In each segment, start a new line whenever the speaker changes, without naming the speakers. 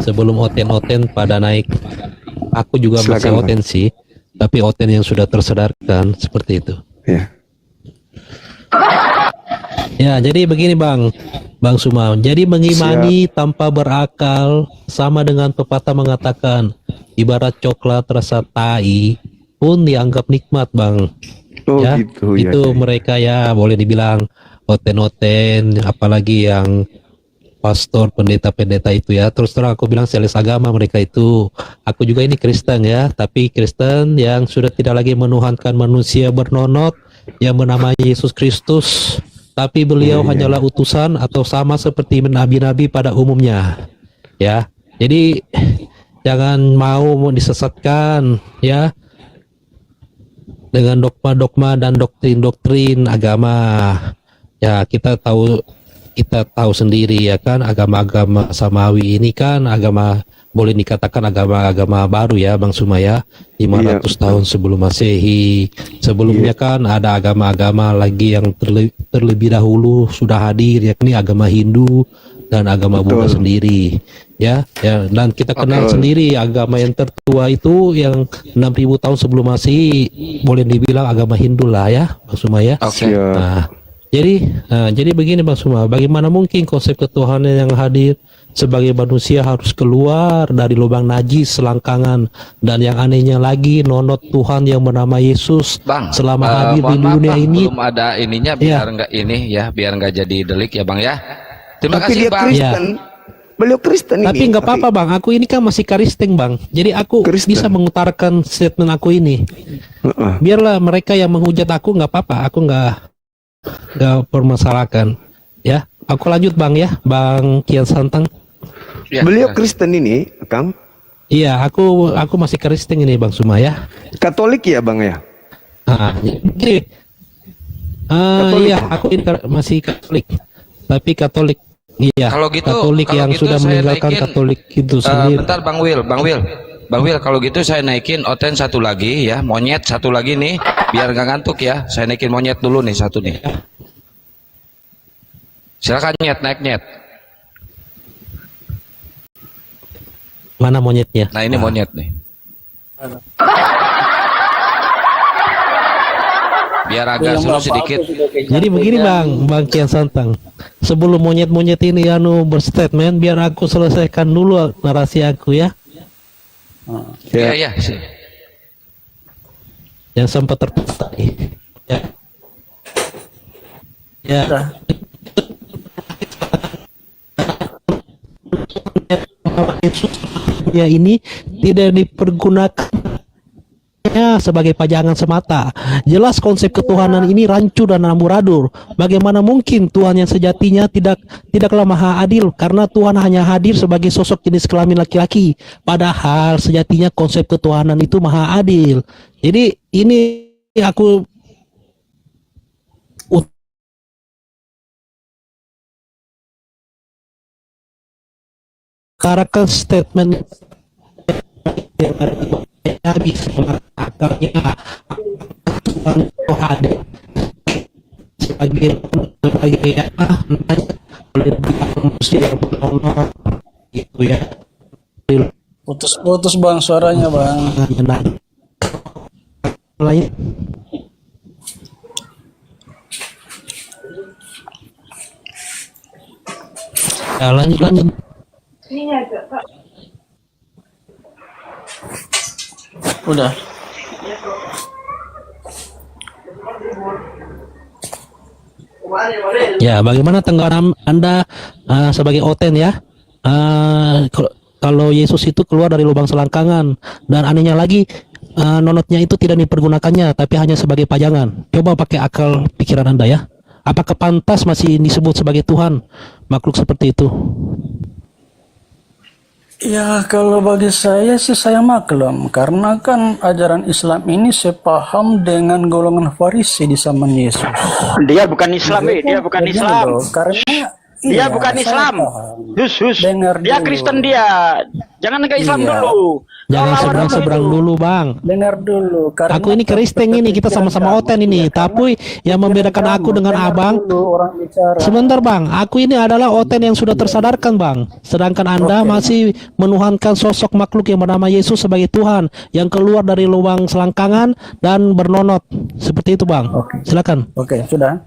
sebelum oten-oten pada naik. Aku juga masih
Silakan,
oten sih, tapi oten yang sudah tersadarkan seperti itu.
Ya.
Ya, jadi begini Bang Suma. Jadi mengimani tanpa berakal sama dengan pepatah mengatakan ibarat coklat rasa tai pun dianggap nikmat, Bang.
Oh
Ya,
gitu ya.
itu mereka ya boleh dibilang oten-oten, apalagi yang pastor, pendeta-pendeta itu ya. Terus terang aku bilang selis agama mereka itu. Aku juga ini Kristen ya, tapi Kristen yang sudah tidak lagi menuhankan manusia bernonot yang bernama Yesus Kristus, tapi beliau hanyalah utusan atau sama seperti nabi-nabi pada umumnya. Ya. Jadi jangan mau disesatkan ya dengan dogma-dogma dan doktrin-doktrin agama. Ya, kita tahu sendiri ya kan, agama-agama samawi ini kan agama boleh dikatakan agama-agama baru ya Bang Sumaya, 500 tahun sebelum Masehi. Sebelumnya kan ada agama-agama lagi yang terlebih dahulu sudah hadir, yakni agama Hindu dan agama Buddha sendiri. Ya, dan kita kenal sendiri agama yang tertua itu yang 6000 tahun sebelum Masehi, boleh dibilang agama Hindu lah ya Bang Sumaya. Nah, jadi begini Bang Suma, bagaimana mungkin konsep ketuhanan yang hadir sebagai manusia harus keluar dari lubang najis selangkangan, dan yang anehnya lagi nonot Tuhan yang bernama Yesus selama hadir di dunia ini.
Belum ada ininya biar nggak ini ya, biar nggak jadi delik ya Bang ya. Terima
Tapi
kasih
dia
Bang.
Kristen. Beliau Kristen ini.
Tapi nggak apa-apa Bang, aku ini kan masih Kristen Bang. Jadi aku bisa mengutarakan statement aku ini. Biarlah mereka yang menghujat aku, nggak apa-apa, aku nggak permasalahkan ya. Aku lanjut Bang ya, Bang Kian Santang.
Ya,
beliau Kristen ini, Kang?
Iya, aku masih Kristen ini Bang Suma ya.
Katolik ya Bang ya?
Jadi, iya, aku ini masih Katolik. Tapi Katolik, iya.
Kalau gitu,
Katolik yang
gitu
sudah
saya
meninggalkan
naikin,
Katolik itu sendiri.
Bentar Bang Will, kalau gitu saya naikin oten satu lagi ya, monyet satu lagi nih, biar nggak ngantuk ya. Saya naikin monyet dulu nih satu nih. Silakan naik.
Mana monyetnya?
Nah ini monyet nih. Biar agak seru sedikit.
Jadi begini Bang Kian Santang. Sebelum monyet-monyet ini berstatement, biar aku selesaikan dulu narasi aku ya.
Iya.
Yang sempat terputus tadi. Ya. Ya ini tidak dipergunakan sebagai pajangan semata. Jelas konsep ketuhanan ini rancu dan amburadul. Bagaimana mungkin Tuhan yang sejatinya tidaklah maha adil, karena Tuhan hanya hadir sebagai sosok jenis kelamin laki-laki. Padahal sejatinya konsep ketuhanan itu maha adil. Jadi ini aku utarakan statement habis akalnya ada sebagai gitu ya.
Putus Bang suaranya Bang.
Lain. Lanjut.
Udah.
Ya, bagaimana tanggapan Anda sebagai oten ya? Kalau Yesus itu keluar dari lubang selangkangan, dan anehnya lagi nonotnya itu tidak dipergunakannya, tapi hanya sebagai pajangan. Coba pakai akal pikiran Anda ya. Apakah pantas masih disebut sebagai Tuhan makhluk seperti itu?
Ya kalau bagi saya sih saya maklum, karena kan ajaran Islam ini sepaham dengan golongan Farisi di zaman Yesus.
Dia bukan Islam, dia bukan Islam.
Karena Iya,
Dia bukan
saya
Islam.
paham.
Hus.
Dengar
Dia
dulu.
Kristen dia. Jangan ke Islam
Iya.
dulu.
Jangan
Lawan
seberang-seberang
dulu.
dulu, Bang.
Dengar dulu. Karena
Aku ini Kristen ini, kita sama-sama Oten ini. Tapi yang membedakan aku dengan abang,
orang bicara.
sebentar Bang, aku ini adalah Oten yang sudah tersadarkan Bang. Sedangkan Anda masih menuhankan sosok makhluk yang bernama Yesus sebagai Tuhan yang keluar dari lubang selangkangan dan bernonot. Seperti itu Bang. Silakan.
Oke, sudah.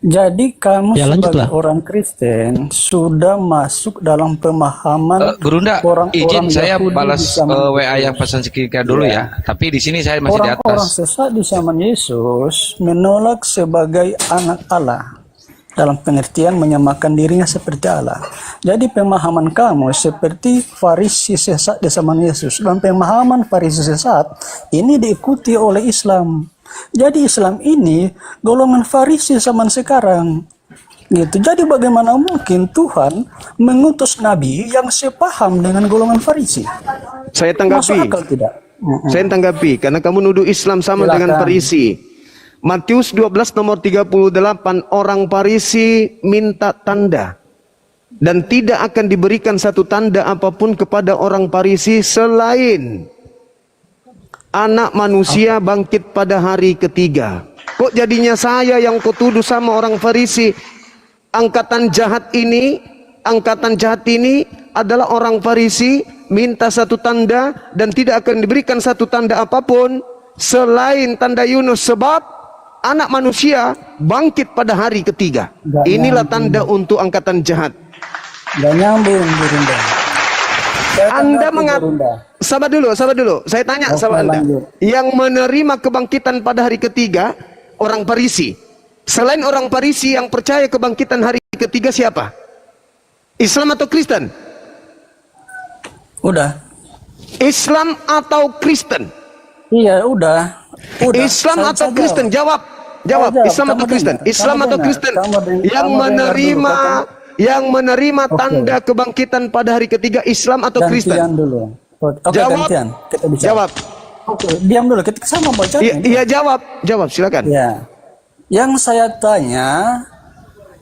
Jadi kamu
Ya,
sebagai
lanjutlah.
orang Kristen sudah masuk dalam pemahaman
Gurunda,
orang-orang
izin saya
Yahudi
balas
di zaman
WA
Yesus.
yang pesan sekitar dulu ya. Tapi di sini saya masih di
Orang-orang
atas.
sesat di zaman Yesus menolak sebagai anak Allah dalam pengertian menyamakan dirinya seperti Allah. Jadi pemahaman kamu seperti Farisi sesat di zaman Yesus, dan pemahaman Farisi sesat ini diikuti oleh Islam. Jadi Islam ini golongan Farisi zaman sekarang. Gitu. Jadi bagaimana mungkin Tuhan mengutus nabi yang sepaham dengan golongan Farisi?
Saya
Masuk
tanggapi.
akal tidak?
Saya tanggapi karena kamu nuduh Islam sama
Silakan.
dengan Farisi. Matius 12 nomor 38, orang Farisi minta tanda dan tidak akan diberikan satu tanda apapun kepada orang Farisi selain Anak Manusia bangkit pada hari ketiga. Kok jadinya saya yang kau tuduh sama orang Farisi? Angkatan jahat ini adalah orang Farisi minta satu tanda dan tidak akan diberikan satu tanda apapun selain tanda Yunus, sebab Anak Manusia bangkit pada hari ketiga.
Gak
Inilah
nyambung.
tanda untuk angkatan jahat.
Gak nyambung, Gurunda.
Anda sabar dulu. Saya tanya sama Anda.
lanjut.
Yang menerima kebangkitan pada hari ketiga orang Farisi. Selain orang Farisi yang percaya kebangkitan hari ketiga siapa? Islam atau Kristen?
Udah.
Islam atau Kristen?
Iya, udah.
Islam
Saya
atau
jawab.
Kristen? Jawab.
Jawab.
Islam atau
Kamu
Kristen?
dengar.
Islam
Kamu
atau
dengar.
Kristen?
Kamu dengar.
Yang
Kamu dengar
menerima
dulu. Oke.
tanda kebangkitan pada hari ketiga Islam atau Kristen?
Gantian dulu. Oke,
Jawab.
gantian. Kita bicara.
Jawab.
Oke, diam dulu. Kita sama baca.
Iya, jawab, silakan.
Ya. Yang saya tanya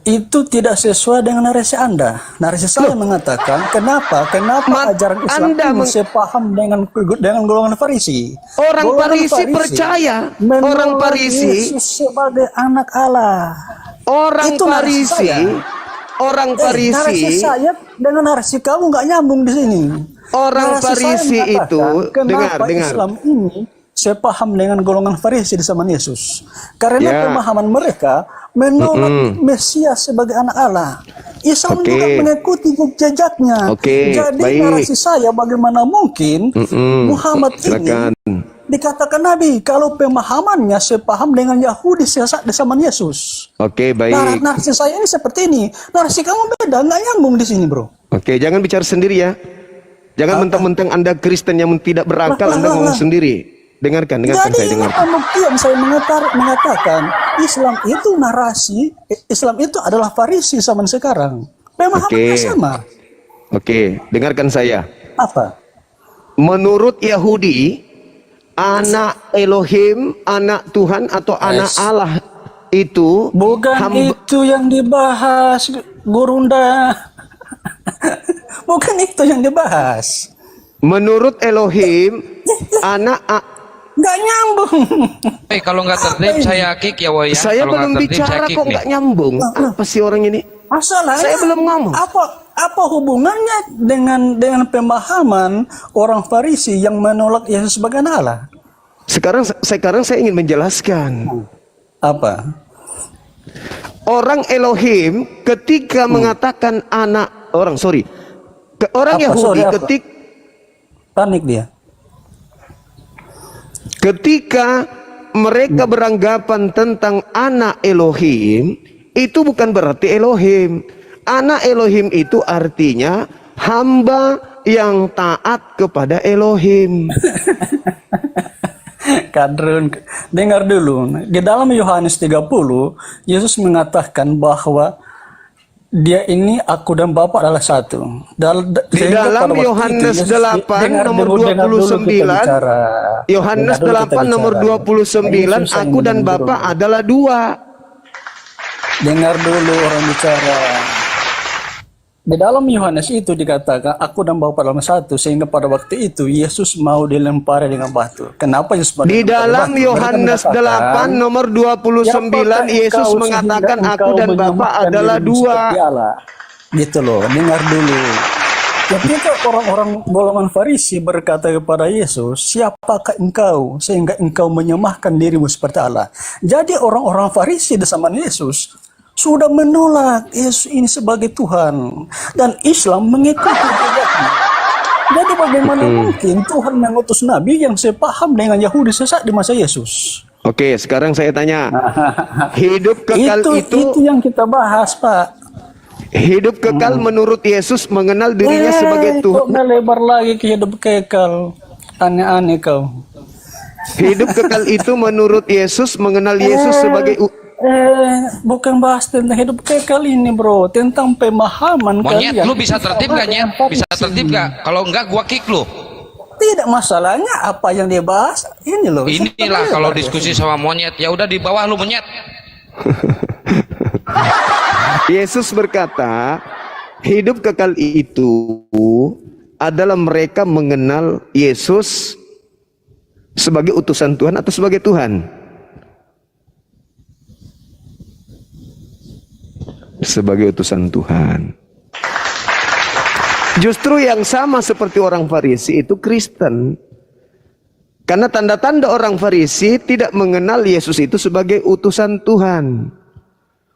itu tidak sesuai dengan narasi Anda. Narasi saya mengatakan kenapa ajaran Islam
Anda
ini sepaham dengan golongan Farisi.
Orang
Golongan
Farisi percaya.
menolak
Orang Farisi.
Yesus sebagai anak Allah.
Orang
Itu narasi
Farisi.
saya.
Orang
Narasi
Farisi.
saya dengan narasi kamu nggak nyambung di sini.
Orang
Narasi saya
Farisi
mengatakan,
itu,
kenapa
dengar.
Islam ini sepaham dengan golongan Farisi di zaman Yesus? Karena
Ya.
pemahaman mereka menolak Mesias sebagai anak Allah. Islam
Oke.
juga mengikuti jejaknya.
Oke,
Jadi
baik.
narasi saya bagaimana mungkin Muhammad
Silakan.
ini dikatakan Nabi kalau pemahamannya sepaham dengan Yahudi sesat di zaman Yesus.
Oke, baik.
Narasi saya ini seperti ini. Narasi kamu beda, nggak nyambung di sini, bro.
Oke, jangan bicara sendiri ya. Jangan mentang-mentang Anda Kristen yang tidak berakal, Anda ngomong sendiri. Dengarkan
Jadi
saya
ini
dengarkan.
pembuktian saya mengatakan Islam itu narasi, Islam itu adalah Farisi zaman sekarang. Pemahamannya sama.
Oke, dengarkan saya.
Apa?
Menurut Yahudi, anak Elohim, anak Tuhan atau anak Allah itu
Bukan itu yang dibahas, Gurunda. Bukan itu yang dibahas.
menurut Elohim, anak
Nggak nyambung.
Kalau nggak tertib saya kick ya Woy ya.
saya
Kalau
belum
nggak tertib,
bicara
saya kick
kok
nih.
nggak nyambung. Apa sih orang ini?
Masalahnya
Saya belum ngomong.
Apa hubungannya dengan pemahaman orang Farisi yang menolak Yesus sebagai anak Allah?
Sekarang saya ingin menjelaskan.
Apa?
Orang Elohim ketika mengatakan anak orang orang
Apa?
Yahudi
Sorry, apa? Panik dia.
Ketika mereka beranggapan tentang anak Elohim, itu bukan berarti Elohim. Anak Elohim itu artinya hamba yang taat kepada Elohim.
Kadrun, dengar dulu. Di dalam Yohanes 30, Yesus mengatakan bahwa dia ini aku dan Bapa adalah satu.
Di dalam Yohanes 8 nomor 29, Yohanes 8 nomor 29, aku dan Bapa adalah dua.
Dengar dulu orang bicara. Di dalam Yohanes itu dikatakan, aku dan Bapa dalam satu, sehingga pada waktu itu Yesus mau dilempari dengan batu. Kenapa Yesus mau
Di
dilempari
dalam
batu? Mereka
Yohanes
mengatakan,
8 nomor 29
"Siapakah
Yesus
engkau
mengatakan
sehingga
aku
engkau
dan Bapa
menyamakan
adalah
dirimu
dua.
seperti Allah?" Gitu loh, dengar dulu. Ketika orang-orang golongan Farisi berkata kepada Yesus, "Siapakah engkau sehingga engkau menyemahkan dirimu seperti Allah?" Jadi orang-orang Farisi di zaman Yesus sudah menolak Yesus ini sebagai Tuhan, dan Islam mengikuti jejaknya. Jadi bagaimana mungkin Tuhan mengutus Nabi yang sepaham dengan Yahudi sesat di masa Yesus?
Oke, sekarang saya tanya. Hidup kekal
Itu yang kita bahas, Pak.
hidup kekal menurut Yesus mengenal dirinya sebagai
Kok
Tuhan.
nggak lebar lagi ke hidup kekal? Aneh-aneh kau.
Hidup kekal itu menurut Yesus mengenal Yesus sebagai
Bukan bahas tentang hidup kekal ini, bro. Tentang pemahaman
Monyet,
kalian.
lu bisa tertib gak, Nyet? Bisa tertib gak? Kalau enggak, gua kick lu.
Tidak, masalahnya apa yang dia bahas ini loh.
Inilah
Sebenarnya
kalau
lebar
diskusi sama monyet. Ya udah di bawah lu, monyet.
Yesus berkata, hidup kekal itu adalah mereka mengenal Yesus sebagai utusan Tuhan atau sebagai Tuhan. Sebagai utusan Tuhan. Justru yang sama seperti orang Farisi itu Kristen. Karena tanda-tanda orang Farisi tidak mengenal Yesus itu sebagai utusan Tuhan.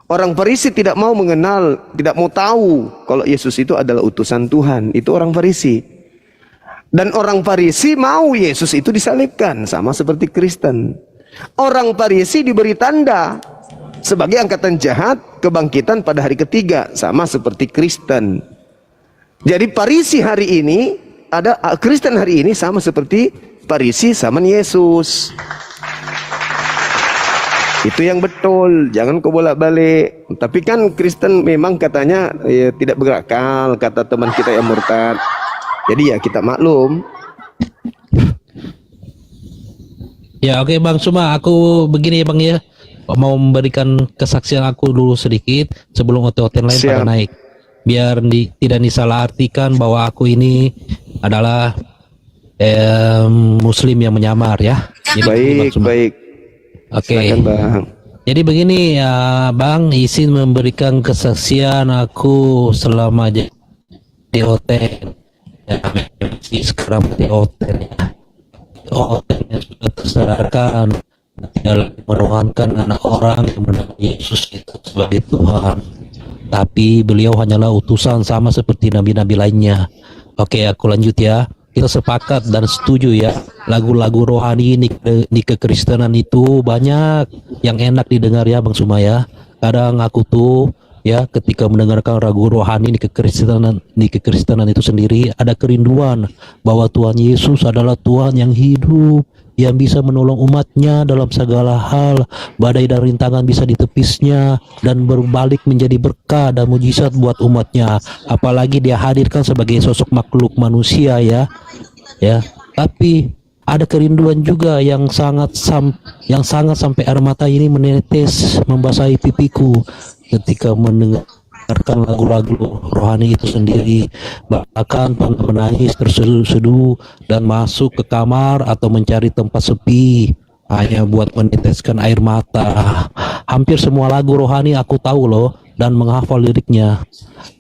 Orang Farisi tidak mau mengenal, tidak mau tahu kalau Yesus itu adalah utusan Tuhan. Itu orang Farisi. Dan orang Farisi mau Yesus itu disalibkan, sama seperti Kristen. Orang Farisi diberi tanda sebagai angkatan jahat, kebangkitan pada hari ketiga, sama seperti Kristen. Jadi Farisi hari ini ada, Kristen hari ini sama seperti Farisi zaman Yesus. Itu yang betul, jangan kau bolak-balik. Tapi kan Kristen memang katanya ya, tidak berakal, kata teman kita yang murtad. Jadi ya kita maklum.
Ya oke Bang Suma, aku begini ya Bang ya, mau memberikan kesaksian aku dulu sedikit sebelum OT-OT lain pada
Siap.
naik, biar tidak disalahartikan bahwa aku ini adalah Muslim yang menyamar ya. Jadi begini, Bang
Baik,
Suma.
baik.
Oke.
Silakan, Bang.
Jadi begini ya Bang, izin memberikan kesaksian aku selama di hotel. Ya, masih sekarang di hotel ya. Hotelnya sudah tersadarkan dalam merohankan anak orang yang mengenal Yesus itu sebagai Tuhan. Tapi beliau hanyalah utusan sama seperti nabi-nabi lainnya. Oke, aku lanjut ya. Kita sepakat dan setuju ya, lagu-lagu rohani di kekristenan itu banyak yang enak didengar ya Bang Suma ya. Kadang aku tuh ya ketika mendengarkan lagu rohani di kekristenan itu sendiri ada kerinduan bahwa Tuhan Yesus adalah Tuhan yang hidup, yang bisa menolong umatnya dalam segala hal. Badai dan rintangan bisa ditepisnya dan berbalik menjadi berkah dan mujizat buat umatnya. Apalagi dia hadirkan sebagai sosok makhluk manusia ya. Tapi ada kerinduan juga yang sangat sampai air mata ini menetes membasahi pipiku ketika mendengarkan lagu-lagu rohani itu sendiri. Bahkan pernah menangis terseduh-seduh dan masuk ke kamar atau mencari tempat sepi hanya buat meneteskan air mata. Hampir semua lagu rohani aku tahu loh dan menghafal liriknya.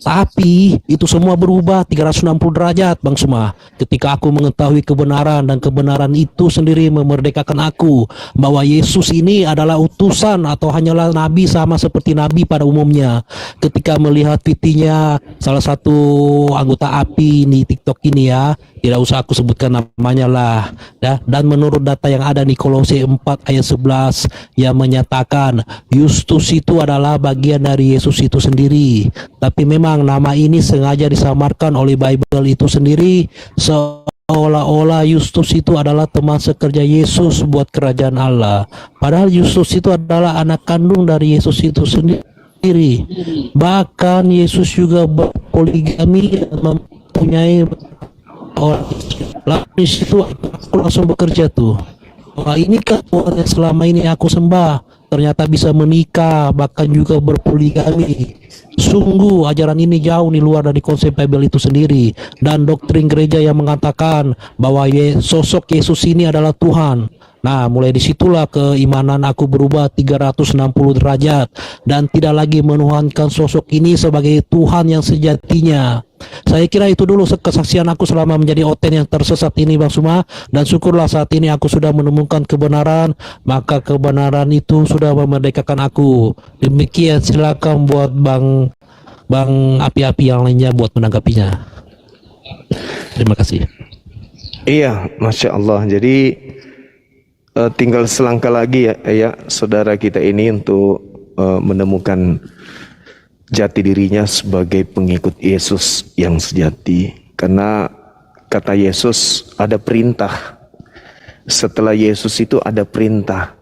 Tapi itu semua berubah 360 derajat Bang Suma ketika aku mengetahui kebenaran, dan kebenaran itu sendiri memerdekakan aku bahwa Yesus ini adalah utusan atau hanyalah nabi sama seperti nabi pada umumnya. Ketika melihat tweetnya salah satu anggota API di TikTok ini ya, tidak usah aku sebutkan namanya lah ya. Dan menurut data yang ada di Kolose 4 ayat 11 yang menyatakan Justus itu adalah bagian dari Yesus itu sendiri. Tapi memang nama ini sengaja disamarkan oleh Bible itu sendiri seolah-olah Justus itu adalah teman sekerja Yesus buat kerajaan Allah. Padahal Justus itu adalah anak kandung dari Yesus itu sendiri. Bahkan Yesus juga berpoligami dan mempunyai orang. Lalu di situ aku langsung bekerja tuh. Wah, ini kan Tuhan yang selama ini aku sembah. ternyata bisa menikah, bahkan juga berpoligami. Sungguh ajaran ini jauh di luar dari konsep Bible itu sendiri, dan doktrin gereja yang mengatakan bahwa sosok Yesus ini adalah Tuhan. Nah, mulai disitulah keimanan aku berubah 360 derajat dan tidak lagi menuhankan sosok ini sebagai Tuhan yang sejatinya. Saya kira itu dulu kesaksian aku selama menjadi oten yang tersesat ini, Bang Suma, dan syukurlah saat ini aku sudah menemukan kebenaran, maka kebenaran itu sudah memerdekakan aku. Demikian, silakan buat Bang api-api yang lainnya buat menanggapinya. Terima kasih.
Iya, Masya Allah. Jadi tinggal selangkah lagi ya saudara kita ini untuk menemukan jati dirinya sebagai pengikut Yesus yang sejati. Karena kata Yesus ada perintah. Setelah Yesus itu ada perintah.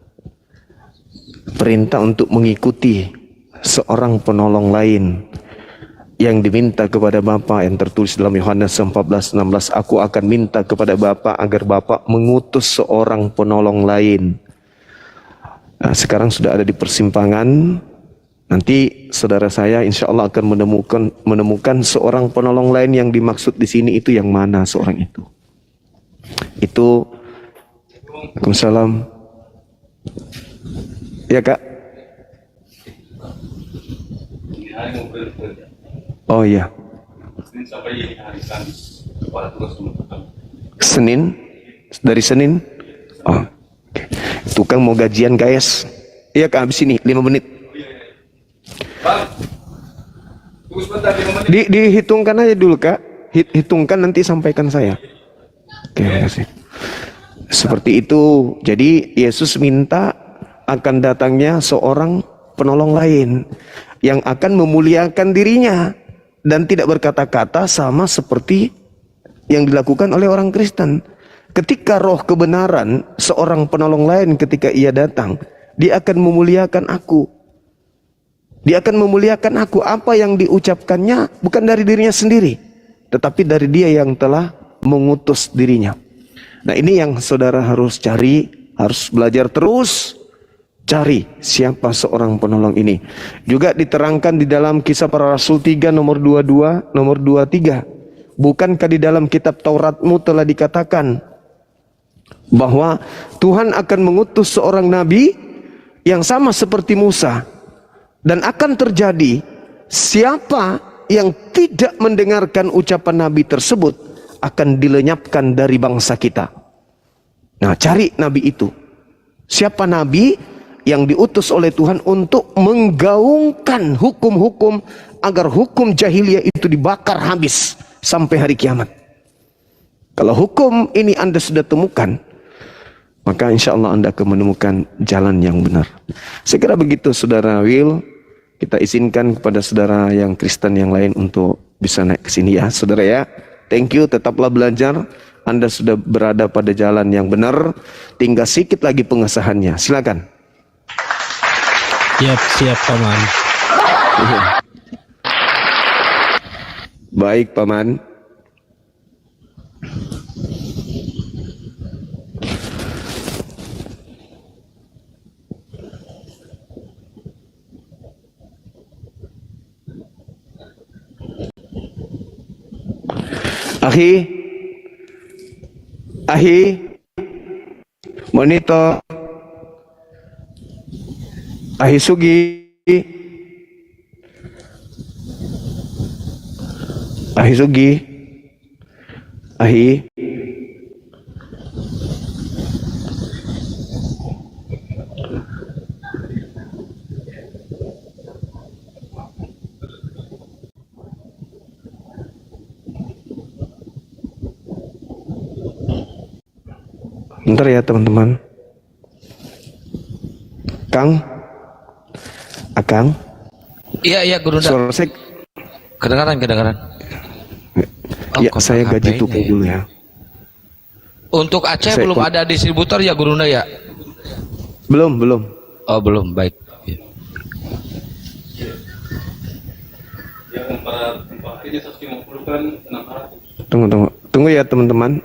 Perintah untuk mengikuti seorang penolong lain yang diminta kepada Bapa, yang tertulis dalam Yohanes 14:16, aku akan minta kepada Bapa agar Bapa mengutus seorang penolong lain. Nah, sekarang sudah ada di persimpangan. Nanti saudara saya insya Allah akan menemukan seorang penolong lain. Yang dimaksud di sini itu yang mana seorang itu? Itu. Waalaikumsalam. Ya Kak. Oh iya. Senin, dari Senin. Oh, okay. Tukang mau gajian guys. Iya Kak, habis ini 5 menit. Dihitungkan aja dulu Kak. Hitungkan nanti sampaikan saya. Oke, terima kasih. Seperti itu. Jadi Yesus minta akan datangnya seorang penolong lain yang akan memuliakan dirinya dan tidak berkata-kata, sama seperti yang dilakukan oleh orang Kristen. Ketika roh kebenaran, seorang penolong lain ketika ia datang, dia akan memuliakan aku. Dia akan memuliakan aku. Apa yang diucapkannya bukan dari dirinya sendiri, tetapi dari dia yang telah mengutus dirinya. Nah, ini yang saudara harus cari, harus belajar terus. Cari siapa seorang penolong ini. Juga diterangkan di dalam Kisah Para Rasul 3 nomor 22, nomor 23. Bukankah di dalam kitab Tauratmu telah dikatakan bahwa Tuhan akan mengutus seorang nabi yang sama seperti Musa, dan akan terjadi siapa yang tidak mendengarkan ucapan nabi tersebut akan dilenyapkan dari bangsa kita. Nah, cari nabi itu. Siapa nabi yang diutus oleh Tuhan untuk menggaungkan hukum-hukum agar hukum jahiliyah itu dibakar habis sampai hari kiamat. Kalau hukum ini Anda sudah temukan, maka insya Allah Anda akan menemukan jalan yang benar. Saya kira begitu Saudara Will. Kita izinkan kepada saudara yang Kristen yang lain untuk bisa naik ke sini ya saudara ya. Thank you, tetaplah belajar. Anda sudah berada pada jalan yang benar. Tinggal sedikit lagi pengesahannya. Silakan.
Siap Paman.
Baik Paman. Ahi, monitor, Ahi Sugi, Ahi. Bentar ya teman-teman. Akang.
Iya Guru.
Suara saya
Kedengaran.
ya, saya gaji tukang dulu ya.
Untuk Aceh belum ada distributor ya Guru ya?
Belum.
Oh belum, baik.
Tunggu ya teman-teman.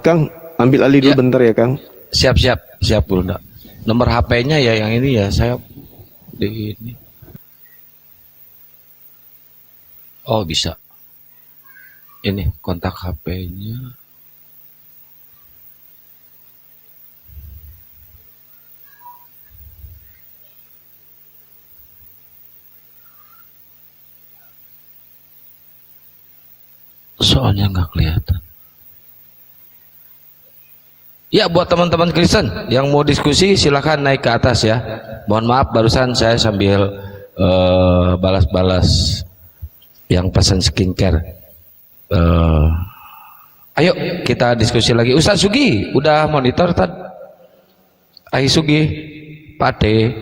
Kang, ambil alih dulu bentar ya Kang.
Siap Guru. Nomor HP-nya ya yang ini ya, saya di ini. Oh bisa. Ini kontak HP-nya. Soalnya nggak kelihatan. Ya, buat teman-teman Kristen yang mau diskusi silahkan naik ke atas ya. Mohon maaf barusan saya sambil balas-balas yang pesan skincare. Ayo kita diskusi lagi. Ustaz Sugi udah monitor tad. Ai Sugi, Pade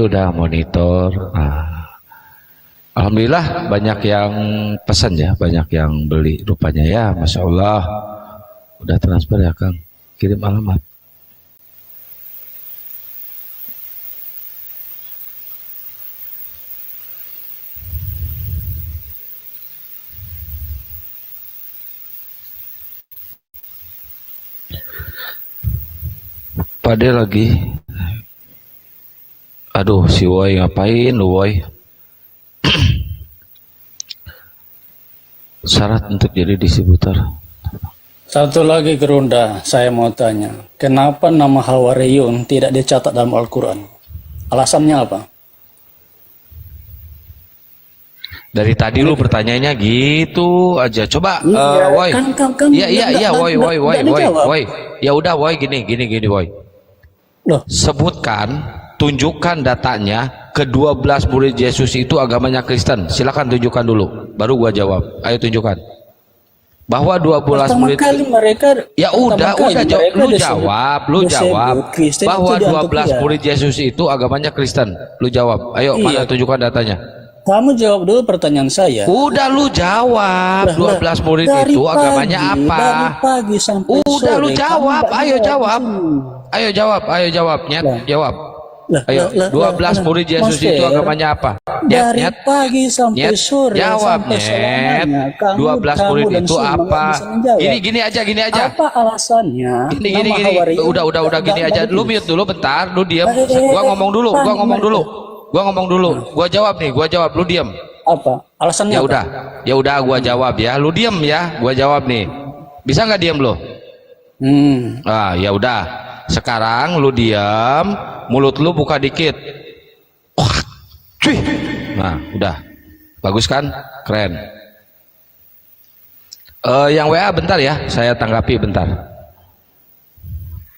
udah monitor. Alhamdulillah banyak yang pesan ya, banyak yang beli rupanya ya, Masya Allah. Udah transfer ya Kang, kirim alamat. Pade lagi. Aduh si Woy ngapain lu Woy? Syarat untuk jadi distributor.
Satu lagi Gerunda, saya mau tanya, kenapa nama Hawariyun tidak dicatat dalam Al-Quran? Alasannya apa?
Dari tadi lu bertanyanya gitu aja. Coba Woy. Iya Woy. Ya udah Woy gini Woy.
Loh,
Sebutkan, tunjukkan datanya ke-12 murid Yesus itu agamanya Kristen. Silakan tunjukkan dulu, baru gua jawab. Ayo tunjukkan. Bahwa 12
pertama
murid
kali mereka
ya udah lu jawab bahwa 12 murid Yesus itu agamanya Kristen. Lu jawab. Ayo mana tunjukkan datanya.
Kamu jawab dulu pertanyaan saya.
Udah lu jawab. 12 murid itu agamanya apa?
Dari pagi sampai
Udah
sore,
lu jawab.
kamu
Ayo
nggak
jawab. Ayo jawab. Nyet, jawab. Ayo, 12 murid Yesus itu agamanya apa?
Dari pagi sampai sore
jawab
sampai
Nyet.
selamanya.
12 murid
dan
itu
Sulma nggak
apa?
bisa menjawab.
Gini aja.
Apa alasannya?
Gini.
nama Hawariyun
Udah gini aja. Lu mute dulu bentar, lu diam. Gua ngomong dulu. Gua jawab nih, lu diam.
Apa? Alasannya apa?
Ya udah gua jawab ya. Lu diam ya, gua jawab nih. Bisa nggak diam lu? Ya udah. Sekarang lu diam, mulut lu buka dikit. Cuy. Nah, udah. Bagus kan? Keren. Yang WA bentar ya, saya tanggapi bentar.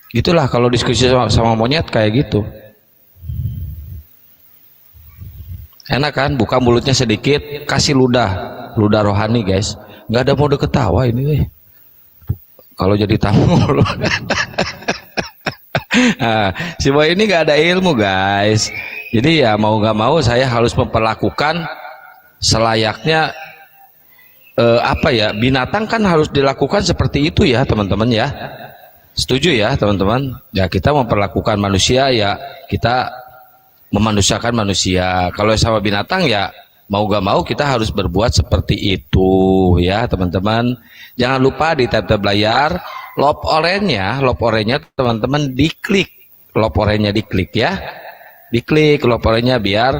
Gitulah kalau diskusi sama monyet kayak gitu. Enak kan? Buka mulutnya sedikit, kasih ludah rohani guys. Nggak ada mode ketawa ini. Kalau jadi tamu. Nah, si Boy ini nggak ada ilmu guys. Jadi ya mau nggak mau saya harus memperlakukan selayaknya binatang kan harus dilakukan seperti itu ya teman-teman ya. Setuju ya teman-teman? Ya kita memperlakukan manusia ya kita memanusiakan manusia. Kalau sama binatang ya mau gak mau kita harus berbuat seperti itu ya teman-teman. Jangan lupa di tab layar love orange-nya teman-teman diklik. Love orange-nya diklik ya. Diklik love orange-nya biar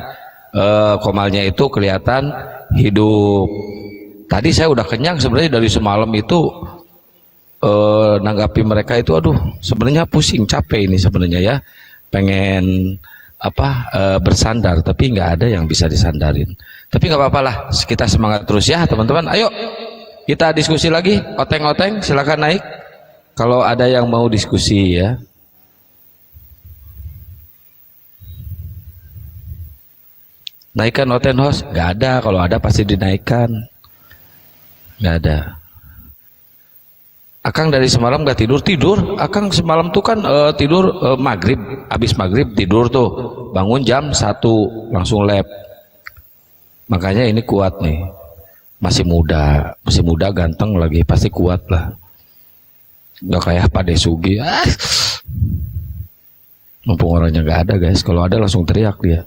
komalnya itu kelihatan hidup. Tadi saya udah kenyang sebenarnya dari semalam itu nanggapi mereka itu aduh sebenarnya pusing capek ini sebenarnya ya. Pengen bersandar tapi nggak ada yang bisa disandarin. Tapi nggak apa-apa lah, kita semangat terus ya teman-teman. Ayo kita diskusi lagi. Oteng silakan naik kalau ada yang mau diskusi ya. Naikkan Oten host. Nggak ada, kalau ada pasti dinaikkan. Nggak ada. Akang dari semalam gak tidur. Akang semalam tuh kan tidur maghrib, habis maghrib tidur tuh, bangun jam 1 langsung lab. Makanya ini kuat nih, masih muda ganteng lagi, pasti kuat lah. Gak kayak Pak Desugi, mumpung orangnya gak ada guys, kalau ada langsung teriak dia.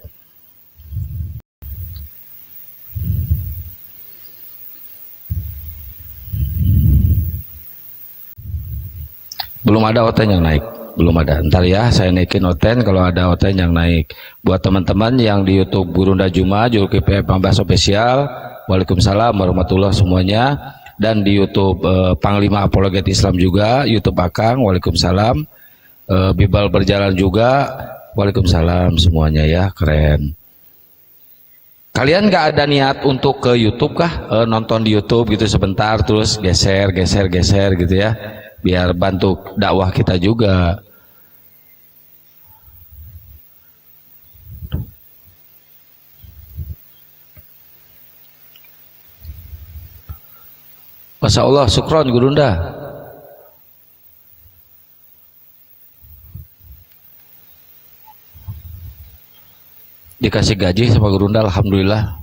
Belum ada Oten yang naik. Belum ada. Ntar ya saya naikin Oten kalau ada Oten yang naik. Buat teman-teman yang di YouTube Gurunda Juma, Zulkifli Pambas Official, Waalaikumsalam warahmatullahi semuanya. Dan di YouTube Panglima Apologet Islam juga, YouTube Akang, Waalaikumsalam. Bibal Berjalan juga, Waalaikumsalam semuanya ya, keren. Kalian gak ada niat untuk ke YouTube kah? Nonton di YouTube gitu sebentar terus geser gitu ya, biar bantu dakwah kita juga. Masya Allah, syukron Gurunda. Dikasih gaji sama Gurunda, alhamdulillah.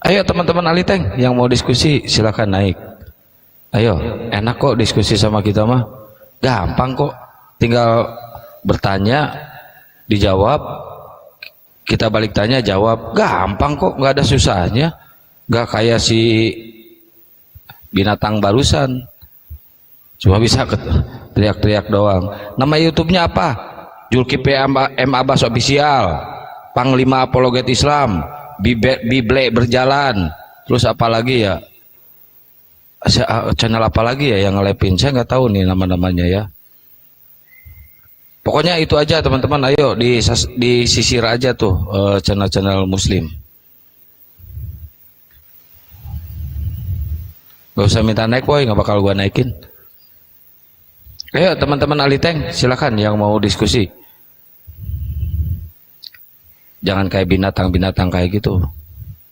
Ayo teman-teman Aliteng yang mau diskusi silakan naik. Ayo, enak kok diskusi sama kita mah. Gampang kok. Tinggal bertanya, dijawab, kita balik tanya, jawab. Gampang kok, nggak ada susahnya. Nggak kayak si binatang barusan. Cuma bisa teriak-teriak doang. Nama YouTube-nya apa? Zulkifli M. Abbas Official, Panglima Apologet Islam, Bible Berjalan. Terus apa lagi ya? Channel apa lagi ya yang ngelepin? Saya nggak tahu nih nama-namanya ya. Pokoknya itu aja teman-teman, ayo disisir aja tuh channel-channel muslim. Gak usah minta naik boy, gak bakal gua naikin. Ayo teman-teman Aliteng, silakan yang mau diskusi. Jangan kayak binatang-binatang kayak gitu.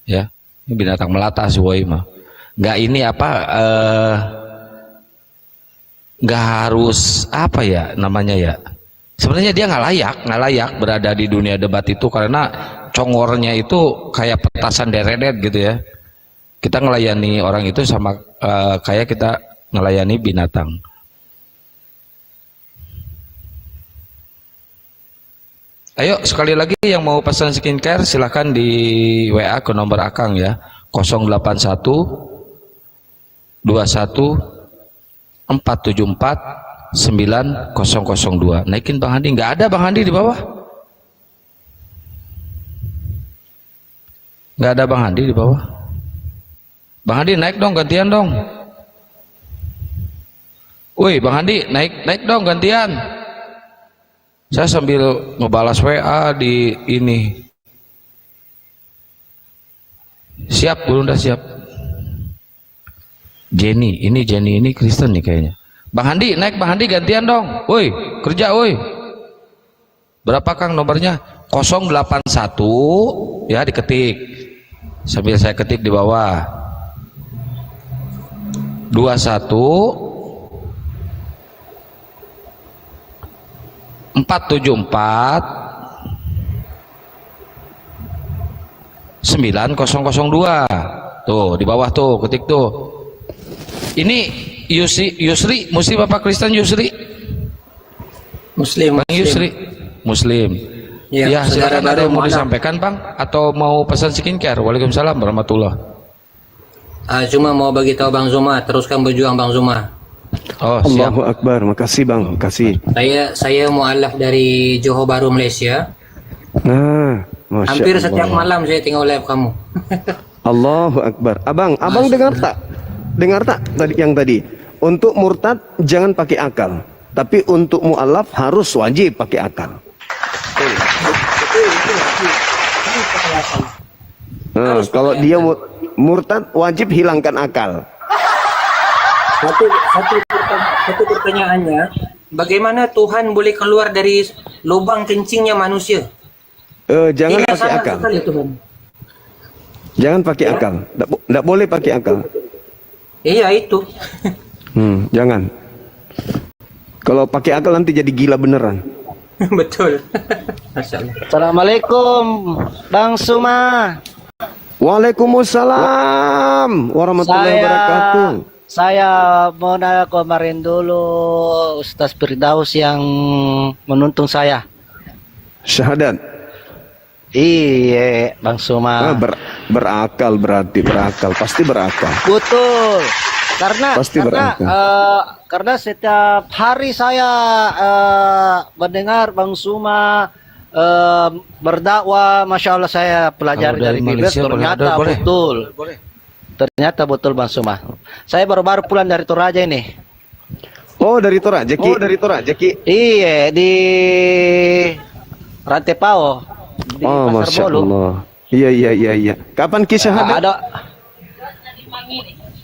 Ya, ini binatang melata sih boy mah. Gak ini apa, gak harus apa ya namanya ya. Sebenarnya dia nggak layak berada di dunia debat itu karena congornya itu kayak petasan deredet gitu ya. Kita ngelayani orang itu sama kayak kita ngelayani binatang. Ayo sekali lagi yang mau pesan skincare silahkan di WA ke nomor Akang ya, 081 21 474 9002. Naikin Bang Handi. Nggak ada Bang Handi di bawah. Nggak ada Bang Handi di bawah. Bang Handi naik dong, gantian dong. Woi Bang Handi naik dong gantian. Saya sambil ngebalas WA di ini. Siap, Gurunda siap. Jenny ini Kristen nih kayaknya. Bang Handi naik, Bang Handi gantian dong. Woi, kerja woi. Berapa Kang nomornya? 081 ya, diketik. Sambil saya ketik di bawah. 21 474 9002. Tuh, di bawah tuh, ketik tuh. Ini Yusri, Muslim apa Kristen Yusri?
Muslim.
Bang Yusri, Muslim. Ya, silakan ada yang mau disampaikan Bang atau mau pesan skincare? Waalaikumsalam warahmatullahi.
Cuma mau bagi tahu Bang Zuma, teruskan berjuang Bang Zuma.
Oh, siap. Allahu Akbar, makasih Bang, makasih.
Saya mualaf dari Johor Bahru Malaysia.
Nah, Masya
hampir
Allah.
setiap malam saya tengok live kamu.
Allahu Akbar. Abang dengar tak? Dengar tak yang tadi? Untuk murtad jangan pakai akal, tapi untuk mualaf harus wajib pakai akal. Nah, kalau dia murtad wajib hilangkan akal.
Satu pertanyaannya, bagaimana Tuhan boleh keluar dari lubang kencingnya manusia?
Jangan
Ini
pakai
sama
akal.
sekali, Tuhan.
Jangan pakai akal. Tidak boleh pakai akal.
Iya itu.
Jangan. Kalau pakai akal nanti jadi gila beneran.
Betul. Masya Allah.
Assalamualaikum Bang Suma.
Waalaikumsalam warahmatullahi wabarakatuh.
Saya mau nanya kemarin dulu Ustaz Firdaus yang menuntun saya.
Syahadat.
Iya, Bang Suma.
Berakal berarti, pasti berakal.
Betul. Karena
Pasti berakal.
karena setiap hari saya mendengar Bang Suma berdakwah, masya Allah saya pelajari
Kalau
dari
dari
Bibel,
Malaysia boleh
ternyata
ada, boleh.
betul. Ternyata betul Bang Suma. Saya baru pulang dari Toraja ini.
Oh, dari Toraja, Ki.
Iya, di Rantepao, di
Oh,
Pasar
Masya
Bolu.
Allah. Iya. Kapan Ki syahadat?
Ada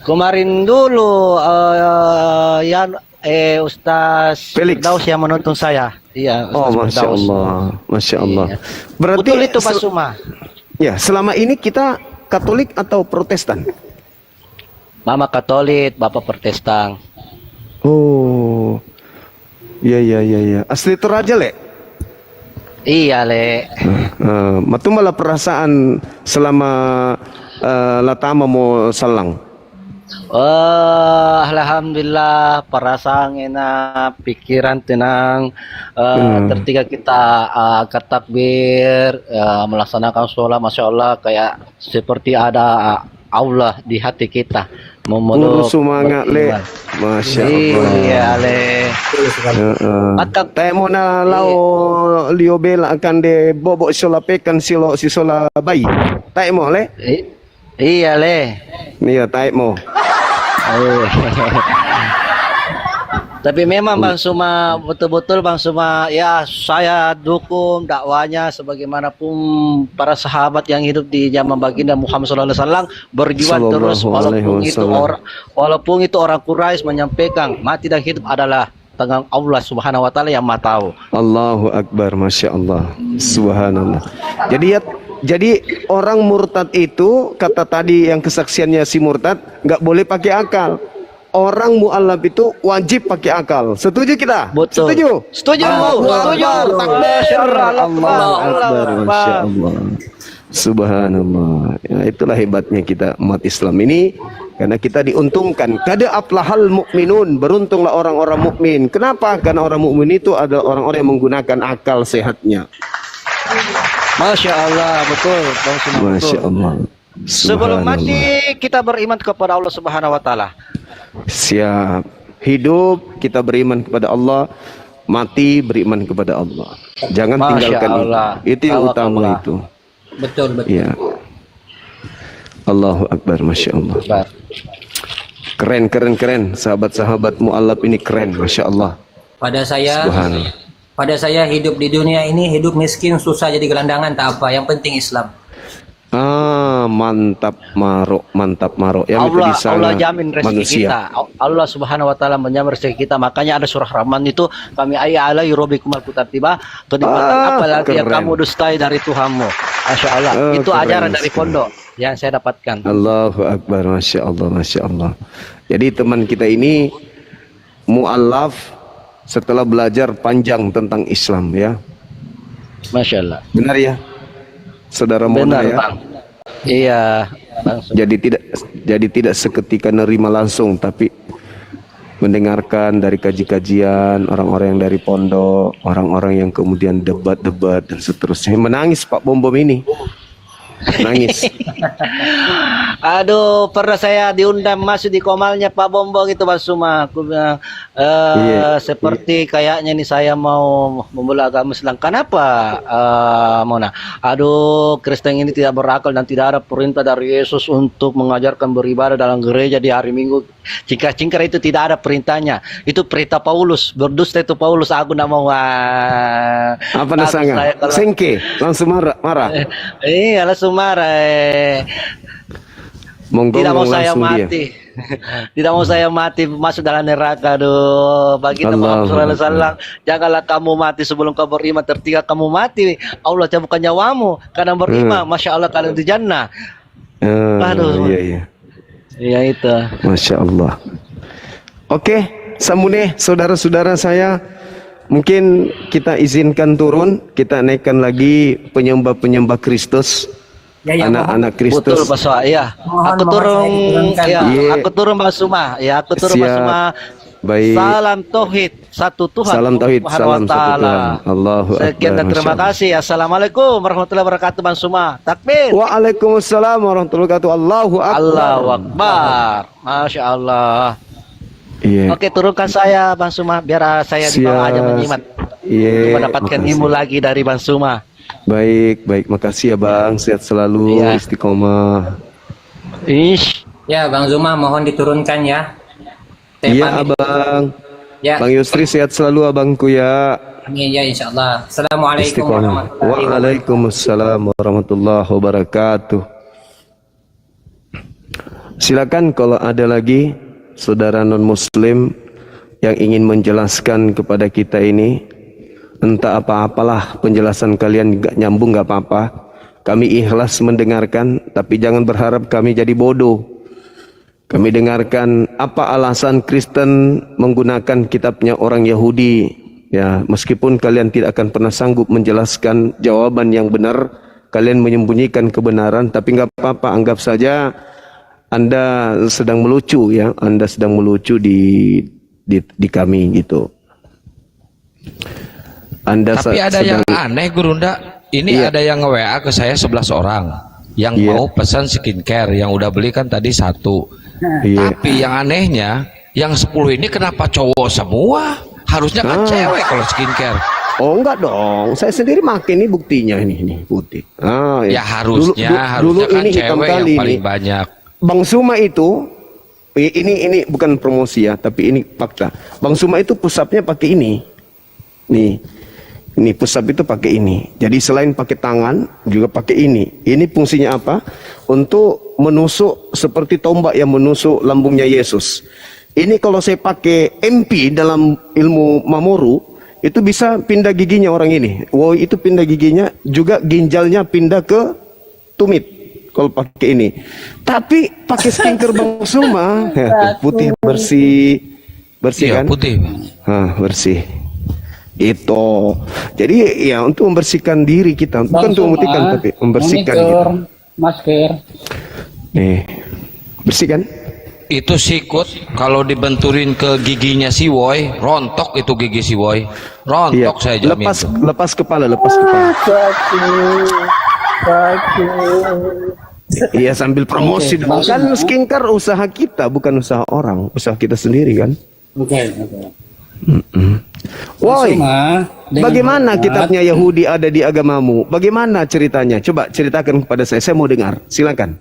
kemarin dulu Ustaz
Felix.
Daus yang menuntun saya. Iya,
Oh,
Ustaz
Masya
Firdaus.
Allah. Masya Allah.
Iya.
Berarti
Betul itu Pak Suma.
ya, selama ini kita Katolik atau Protestan?
Mama Katolik, Bapak Protestan.
Oh. Iya. Asli Toraja, Le?
Iya, Le.
Matu malah perasaan selama latama mau salang.
Alhamdulillah perasaan enak, pikiran tenang. Ketika kita angkat takbir, melaksanakan sholat, masya Allah kayak seperti ada Allah di hati kita.
Guru semangat, Le. Masya Allah.
Iya, Le.
Temo na lao lio bela akan de bobok solapekan si sola bayi. Temo, Le.
Iya, Le.
Iya, temo.
Tapi memang Bang Suma, betul-betul Bang Suma, ya saya dukung dakwanya sebagaimanapun para sahabat yang hidup di zaman baginda Muhammad SAW berjuang terus walaupun itu orang Quraisy menyampaikan mati dan hidup adalah tangan Allah Subhanahu wa taala yang Maha tahu.
Allahu Akbar, Masya Allah. Subhanallah. Jadi orang murtad itu, kata tadi yang kesaksiannya si murtad, nggak boleh pakai akal. Orang mu'alaf itu wajib pakai akal. Setuju kita?
Betul.
Setuju?
Setuju. Setuju.
Masya Allah.
Allahu Akbar.
Masya Allah. Subhanallah. Ya, itulah hebatnya kita umat Islam ini, karena kita diuntungkan. Kada aflahal mukminun, beruntunglah orang-orang mukmin. Kenapa? Karena orang mukmin itu adalah orang-orang yang menggunakan akal sehatnya.
Masya Allah, betul. Bang Suma, betul.
Masya Allah.
Sebelum mati
Subhanallah.
kita beriman kepada Allah Subhanahu wa taala.
Siap. Hidup kita beriman kepada Allah, mati beriman kepada Allah. Jangan
Masya
tinggalkan
Allah.
itu. Itu yang utama
Tawakallah.
itu.
Betul.
Ya. Allahu Akbar, Masya Allah. Keren. Sahabat-sahabat mu'alaf ini keren, Masya Allah. Subhanallah.
Pada saya hidup di dunia ini hidup miskin, susah jadi gelandangan tak apa, yang penting Islam.
Mantap marok. Yang itu di sana
Allah jamin rezeki
manusia.
kita. Allah Subhanahu wa taala menjamin rezeki kita. Makanya ada surah Rahman itu, kami alai robikumal kutatiba, kenikmatan apa lagi yang
keren.
kamu dustai dari Tuhanmu. Masya Allah. Itu
Keren
ajaran dari
sekali.
pondok yang saya dapatkan.
Allahu Akbar, Masya Allah. Jadi teman kita ini mu'alaf setelah belajar panjang tentang Islam, ya.
Masya Allah.
Benar ya, Saudara Mona,
Benar,
ya.
Bang. Iya, Bang.
Jadi tidak seketika nerima langsung, tapi mendengarkan dari kajian orang-orang yang dari pondok, orang-orang yang kemudian debat-debat dan seterusnya. Menangis Pak Bom ini. Nangis.
Aduh, pernah saya diundang masuk di komalnya Pak Bombong itu Mas Suma. Aku bilang, seperti kayaknya nih saya mau membela agama Islam. Kenapa, Mona? Aduh, Kristen ini tidak berakal dan tidak ada perintah dari Yesus untuk mengajarkan beribadah dalam gereja di hari Minggu. Cingkar itu tidak ada perintahnya. Itu perintah Paulus. Berdusta itu Paulus. Aku tidak mau.
Apa nasanga? Sengke, langsung marah.
Iya, langsung marah. Tidak mau saya mati. Tidak mau saya mati masuk dalam neraka. Aduh, baginda Muhammad SAW, janganlah kamu mati sebelum kamu beriman. Tertiga kamu mati, Allah cabutkan nyawamu karena beriman. Masya Allah kalian di jannah. Aduh, iya itu.
Masya Allah. Oke, Samune, saudara-saudara saya, mungkin kita izinkan turun, kita naikkan lagi penyembah-penyembah Kristus. Anak-anak Kristus.
Betul, Pak Soa. Ya, aku turun. Ya, aku turun Pak Suma. Ya, aku turun Pak Suma.
Baik.
Salam tauhid, satu Tuhan.
Salam tauhid,
Subhanahu wa
salam satu
ta'ala.
Tuhan. Allahu
Sekian dan
Akbar,
terima
Masya Allah.
kasih. Assalamualaikum warahmatullahi wabarakatuh, Bang Suma. Takbir.
Waalaikumsalam warahmatullahi wabarakatuh. Allahu Akbar.
Allahu Akbar. Masya Allah.
Iya.
Oke, turunkan saya, Bang Suma, biar saya di bawah aja menyimak.
Iya.
Mendapatkan
makasih.
ilmu lagi dari Bang Suma.
Baik, baik. Makasih ya Bang. Sehat selalu,
Iya.
istiqomah.
Ish.
Ya, Bang Zuma mohon diturunkan ya. Saya
Iya
pamit.
Abang.
Ya,
Bang Yusri sehat selalu abangku ya.
amin ya insyaallah. Assalamualaikum
Istiqomah.
warahmatullahi wabarakatuh.
Waalaikumsalam warahmatullahi wabarakatuh. Silakan kalau ada lagi saudara non muslim yang ingin menjelaskan kepada kita ini, entah apa-apalah penjelasan kalian gak nyambung gak apa-apa. Kami ikhlas mendengarkan, tapi jangan berharap kami jadi bodoh. Kami dengarkan apa alasan Kristen menggunakan kitabnya orang Yahudi. Ya, meskipun kalian tidak akan pernah sanggup menjelaskan jawaban yang benar, kalian menyembunyikan kebenaran, tapi nggak apa-apa, anggap saja Anda sedang melucu ya, Anda sedang melucu di kami gitu. Anda
Tapi ada yang aneh Gurunda. Ini
Iya.
ada yang nge-WA ke saya 11 orang yang
Iya.
mau pesan skincare, yang udah beli kan tadi 1.
Iya.
Tapi yang anehnya, yang 10 ini kenapa cowok semua? Harusnya kan cewek kalau skincare.
Oh enggak dong, saya sendiri makin ini buktinya ini putih. Ah,
Ya harusnya kan
ini hitam
cewek yang
kali
paling
nih.
banyak.
Bang Suma itu ini bukan promosi ya, tapi ini fakta. Bang Suma itu pusapnya pakai ini. Ini pusap itu pakai ini. Jadi selain pakai tangan juga pakai ini. Ini fungsinya apa? Untuk menusuk seperti tombak yang menusuk lambungnya Yesus. Ini kalau saya pakai MP dalam ilmu Mamoru, itu bisa pindah giginya orang ini. Wow, itu pindah giginya, juga ginjalnya pindah ke tumit kalau pakai ini. Tapi pakai skincare Bang Suma, ya, putih bersih
Iya,
kan?
putih.
Bersih. Itu. Jadi ya untuk membersihkan diri kita, bukan untuk memutihkan tapi membersihkan kita.
Masker.
Nih. Bersihkan?
Itu sikut kalau dibenturin ke giginya si Woy, rontok itu gigi si Woy. Rontok saya jamin.
Lepas kepala, lepas kepala. Iya sambil promosi dong. Kan skincare usaha kita, bukan usaha orang, usaha kita sendiri kan.
Oke.
Woi, bagaimana kitabnya Yahudi ada di agamamu? Bagaimana ceritanya? Coba ceritakan kepada saya mau dengar. Silakan.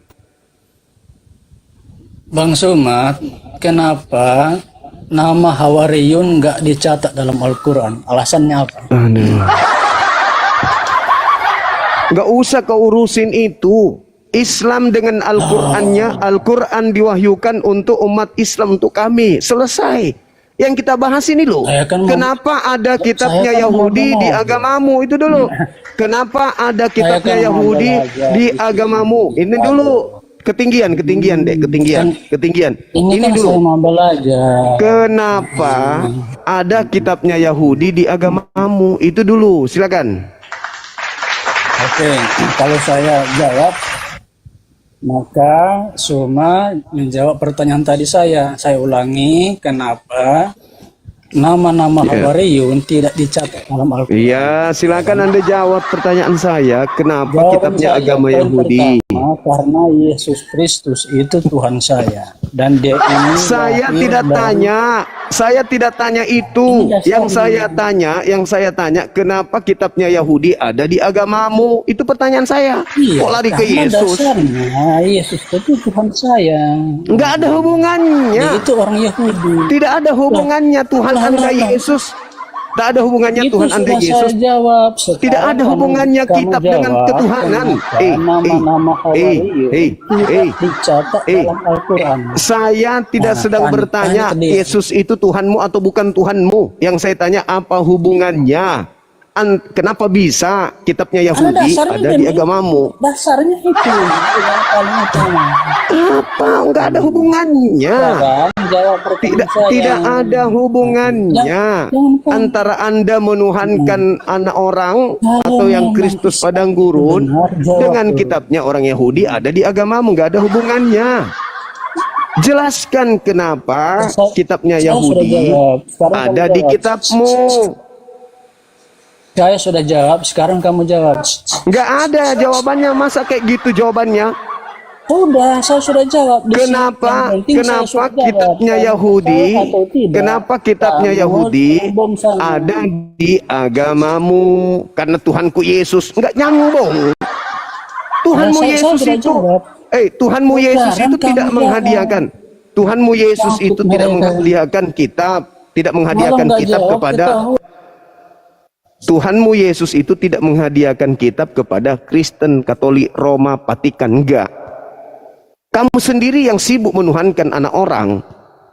Bang Sumat, kenapa nama Hawariyun nggak dicatat dalam Al-Quran? Alasannya apa?
Aduh. Gak usah kau urusin itu. Islam dengan Al-Qur'annya, Al-Quran diwahyukan untuk umat Islam, untuk kami. Selesai. Yang kita bahas ini loh. Kenapa ada kitabnya Yahudi di agamamu? Itu dulu. Kenapa ada kitabnya Yahudi di agamamu? Ini dulu. Ketinggian deh, ketinggian. Ini
kan
dulu.
saya mau belajar.
Kenapa ada kitabnya Yahudi di agamamu? Itu dulu. Silakan.
Oke, kalau saya jawab, maka Suma menjawab pertanyaan tadi saya. Saya ulangi, kenapa nama-nama Hawariyun tidak dicatat dalam Al-Quran?
Iya, silakan Anda jawab pertanyaan saya. Kenapa kitabnya agama Yahudi?
Pertama, karena Yesus Kristus itu Tuhan saya. Dan dia ini
Saya tidak tanya. Saya tidak tanya itu. Yang saya tanya, kenapa kitabnya Yahudi ada di agamamu? Itu pertanyaan saya. Kok lari ke Yesus?
Dasarnya Yesus itu Tuhan saya.
Enggak ada hubungannya.
Dia itu orang Yahudi.
Tidak ada hubungannya Tuhan Anda Yesus. Tak ada hubungannya
Itu
Tuhan Anda
sudah
Yesus.
saya jawab.
Tidak ada hubungannya kitab dengan ketuhanan.
Nama-nama Hawariyun tidak dicatat dalam Al-Quran.
Saya tidak sedang bertanya Yesus itu Tuhanmu atau bukan Tuhanmu. Yang saya tanya apa hubungannya? Kenapa bisa kitabnya Yahudi ada di agamamu?
Dasarnya itu yang paling utama.
Apa? Enggak ada hubungannya. Tidak ada hubungannya antara Anda menuhankan anak orang atau yang Kristus padang gurun dengan kitabnya orang Yahudi ada di agamamu. Enggak ada hubungannya. Jelaskan kenapa kitabnya
Saya sudah
Yahudi
jawab. Sekarang kamu
ada di
jawab.
kitabmu.
Saya sudah jawab, sekarang kamu jawab.
Nggak ada jawabannya, masa kayak gitu jawabannya?
Sudah, saya sudah jawab. Di sini
Kenapa
yang penting saya
kenapa
sudah jawab.
kitabnya
Kamu
Yahudi
tahu atau tidak,
kenapa kitabnya
kamu
Yahudi
sombong sana.
ada di agamamu? Karena Tuhanku Yesus nggak nyambung. Tuhanmu
Saya
Yesus
sudah
itu
jawab.
Tuhanmu Yesus
Sekarang
itu tidak
kamu
menghadiahkan. Tuhanmu Yesus
Takut
itu tidak
mereka.
menghadiahkan kitab, tidak
Kalau
menghadiahkan
nggak
kitab
jawab,
kepada
ketahuan.
Tuhanmu Yesus itu tidak menghadiahkan kitab kepada Kristen, Katolik, Roma, Vatikan, enggak. Kamu sendiri yang sibuk menuhankan anak orang.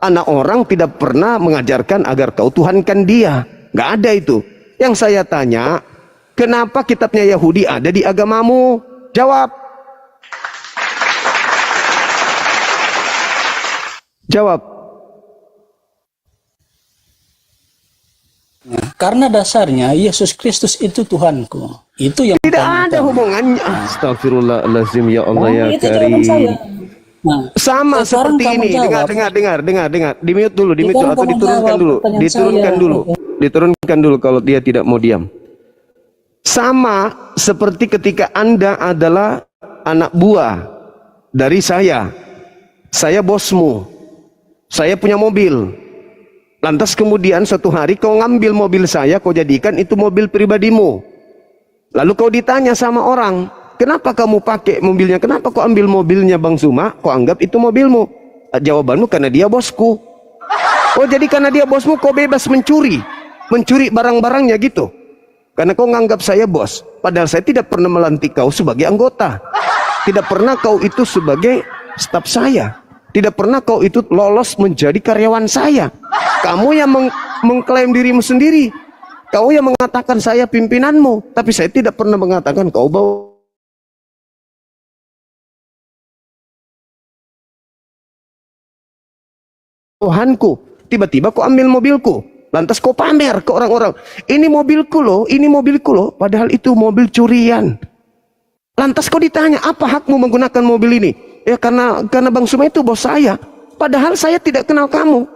Anak orang tidak pernah mengajarkan agar kau tuhankan dia. Enggak ada itu. Yang saya tanya, kenapa kitabnya Yahudi ada di agamamu? Jawab. Jawab.
Karena dasarnya Yesus Kristus itu Tuhanku. Itu yang
Tidak
utama.
ada hubungannya. Astagfirullahaladzim, ya Allah ya
Itu jawaban saya.
Karim.
Nah,
Sama
sekarang
seperti
kamu
ini.
jawab.
Dengar. Di mute dulu,
Sekarang
atau
kamu
diturunkan
jawab
dulu.
pertanyaan
Diturunkan
saya.
dulu. Diturunkan dulu kalau dia tidak mau diam. Sama seperti ketika Anda adalah anak buah dari saya. Saya bosmu. Saya punya mobil. Lantas kemudian suatu hari kau ngambil mobil saya, kau jadikan itu mobil pribadimu. Lalu kau ditanya sama orang, kenapa kamu pakai mobilnya? Kenapa kau ambil mobilnya Bang Suma? Kau anggap itu mobilmu? Jawabanmu karena dia bosku. Oh, jadi karena dia bosmu kau bebas mencuri barang-barangnya gitu. Karena kau nganggap saya bos. Padahal saya tidak pernah melantik kau sebagai anggota. Tidak pernah kau itu sebagai staf saya. Tidak pernah kau itu lolos menjadi karyawan saya. Kamu yang mengklaim dirimu sendiri. Kau yang mengatakan saya pimpinanmu. Tapi saya tidak pernah mengatakan kau bawa Tuhanku. Tiba-tiba kau ambil mobilku. Lantas kau pamer ke orang-orang. Ini mobilku loh. Padahal itu mobil curian. Lantas kau ditanya, apa hakmu menggunakan mobil ini? Ya karena Bang Suma itu bos saya. Padahal saya tidak kenal kamu.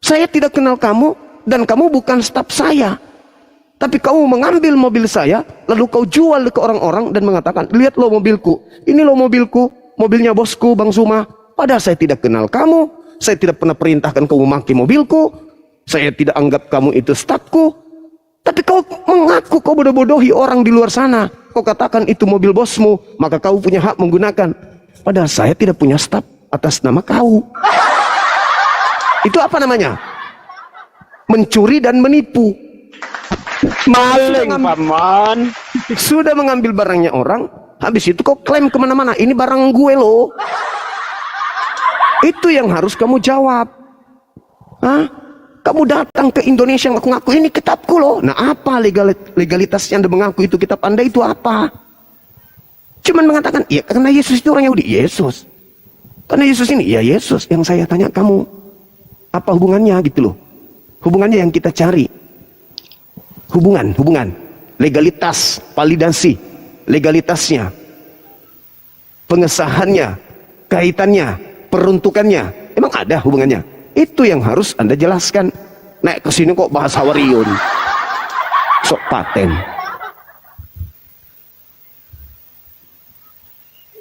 Saya tidak kenal kamu dan kamu bukan staf saya. Tapi kamu mengambil mobil saya, lalu kau jual ke orang-orang dan mengatakan, lihat lo mobilku. Ini lo mobilku, mobilnya bosku Bang Suma. Padahal saya tidak kenal kamu. Saya tidak pernah perintahkan kamu memakai mobilku. Saya tidak anggap kamu itu stafku. Tapi kau mengaku kau bodoh-bodohi orang di luar sana. Kau katakan itu mobil bosmu, maka kau punya hak menggunakan. Padahal saya tidak punya staf atas nama kau. Itu apa namanya? Mencuri dan menipu.
Maling, Paman.
Sudah mengambil barangnya orang, habis itu kau klaim kemana-mana, ini barang gue loh. Itu yang harus kamu jawab. Hah? Kamu datang ke Indonesia ngaku-ngaku ini kitabku loh. Nah apa legalitasnya Anda mengaku itu kitab Anda itu apa? Cuman mengatakan, ya karena Yesus itu orang Yahudi. Yesus. Karena Yesus ini, ya Yesus. Yang saya tanya kamu, apa hubungannya gitu loh. Hubungannya yang kita cari. Hubungan. Legalitas, validasi. Legalitasnya. Pengesahannya. Kaitannya. Peruntukannya. Emang ada hubungannya? Itu yang harus Anda jelaskan. Naik ke sini kok bahas Hawariun. Sok paten.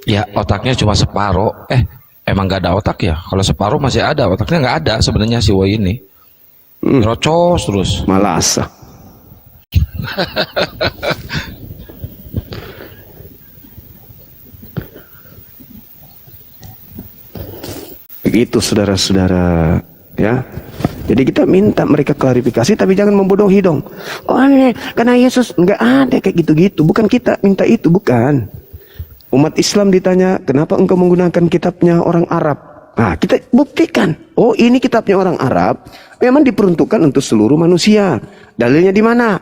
Ya otaknya cuma separuh. Emang gak ada otak ya? Kalau separuh masih ada, otaknya nggak ada sebenarnya si Woi ini. Rocos terus.
Malas. Begitu saudara-saudara, ya. Jadi kita minta mereka klarifikasi, tapi jangan membodohi dong. Oh ini karena Yesus nggak ada kayak gitu-gitu. Bukan kita minta itu, bukan. Umat Islam ditanya, kenapa engkau menggunakan kitabnya orang Arab? Nah, kita buktikan. Oh ini kitabnya orang Arab, memang diperuntukkan untuk seluruh manusia. Dalilnya di mana?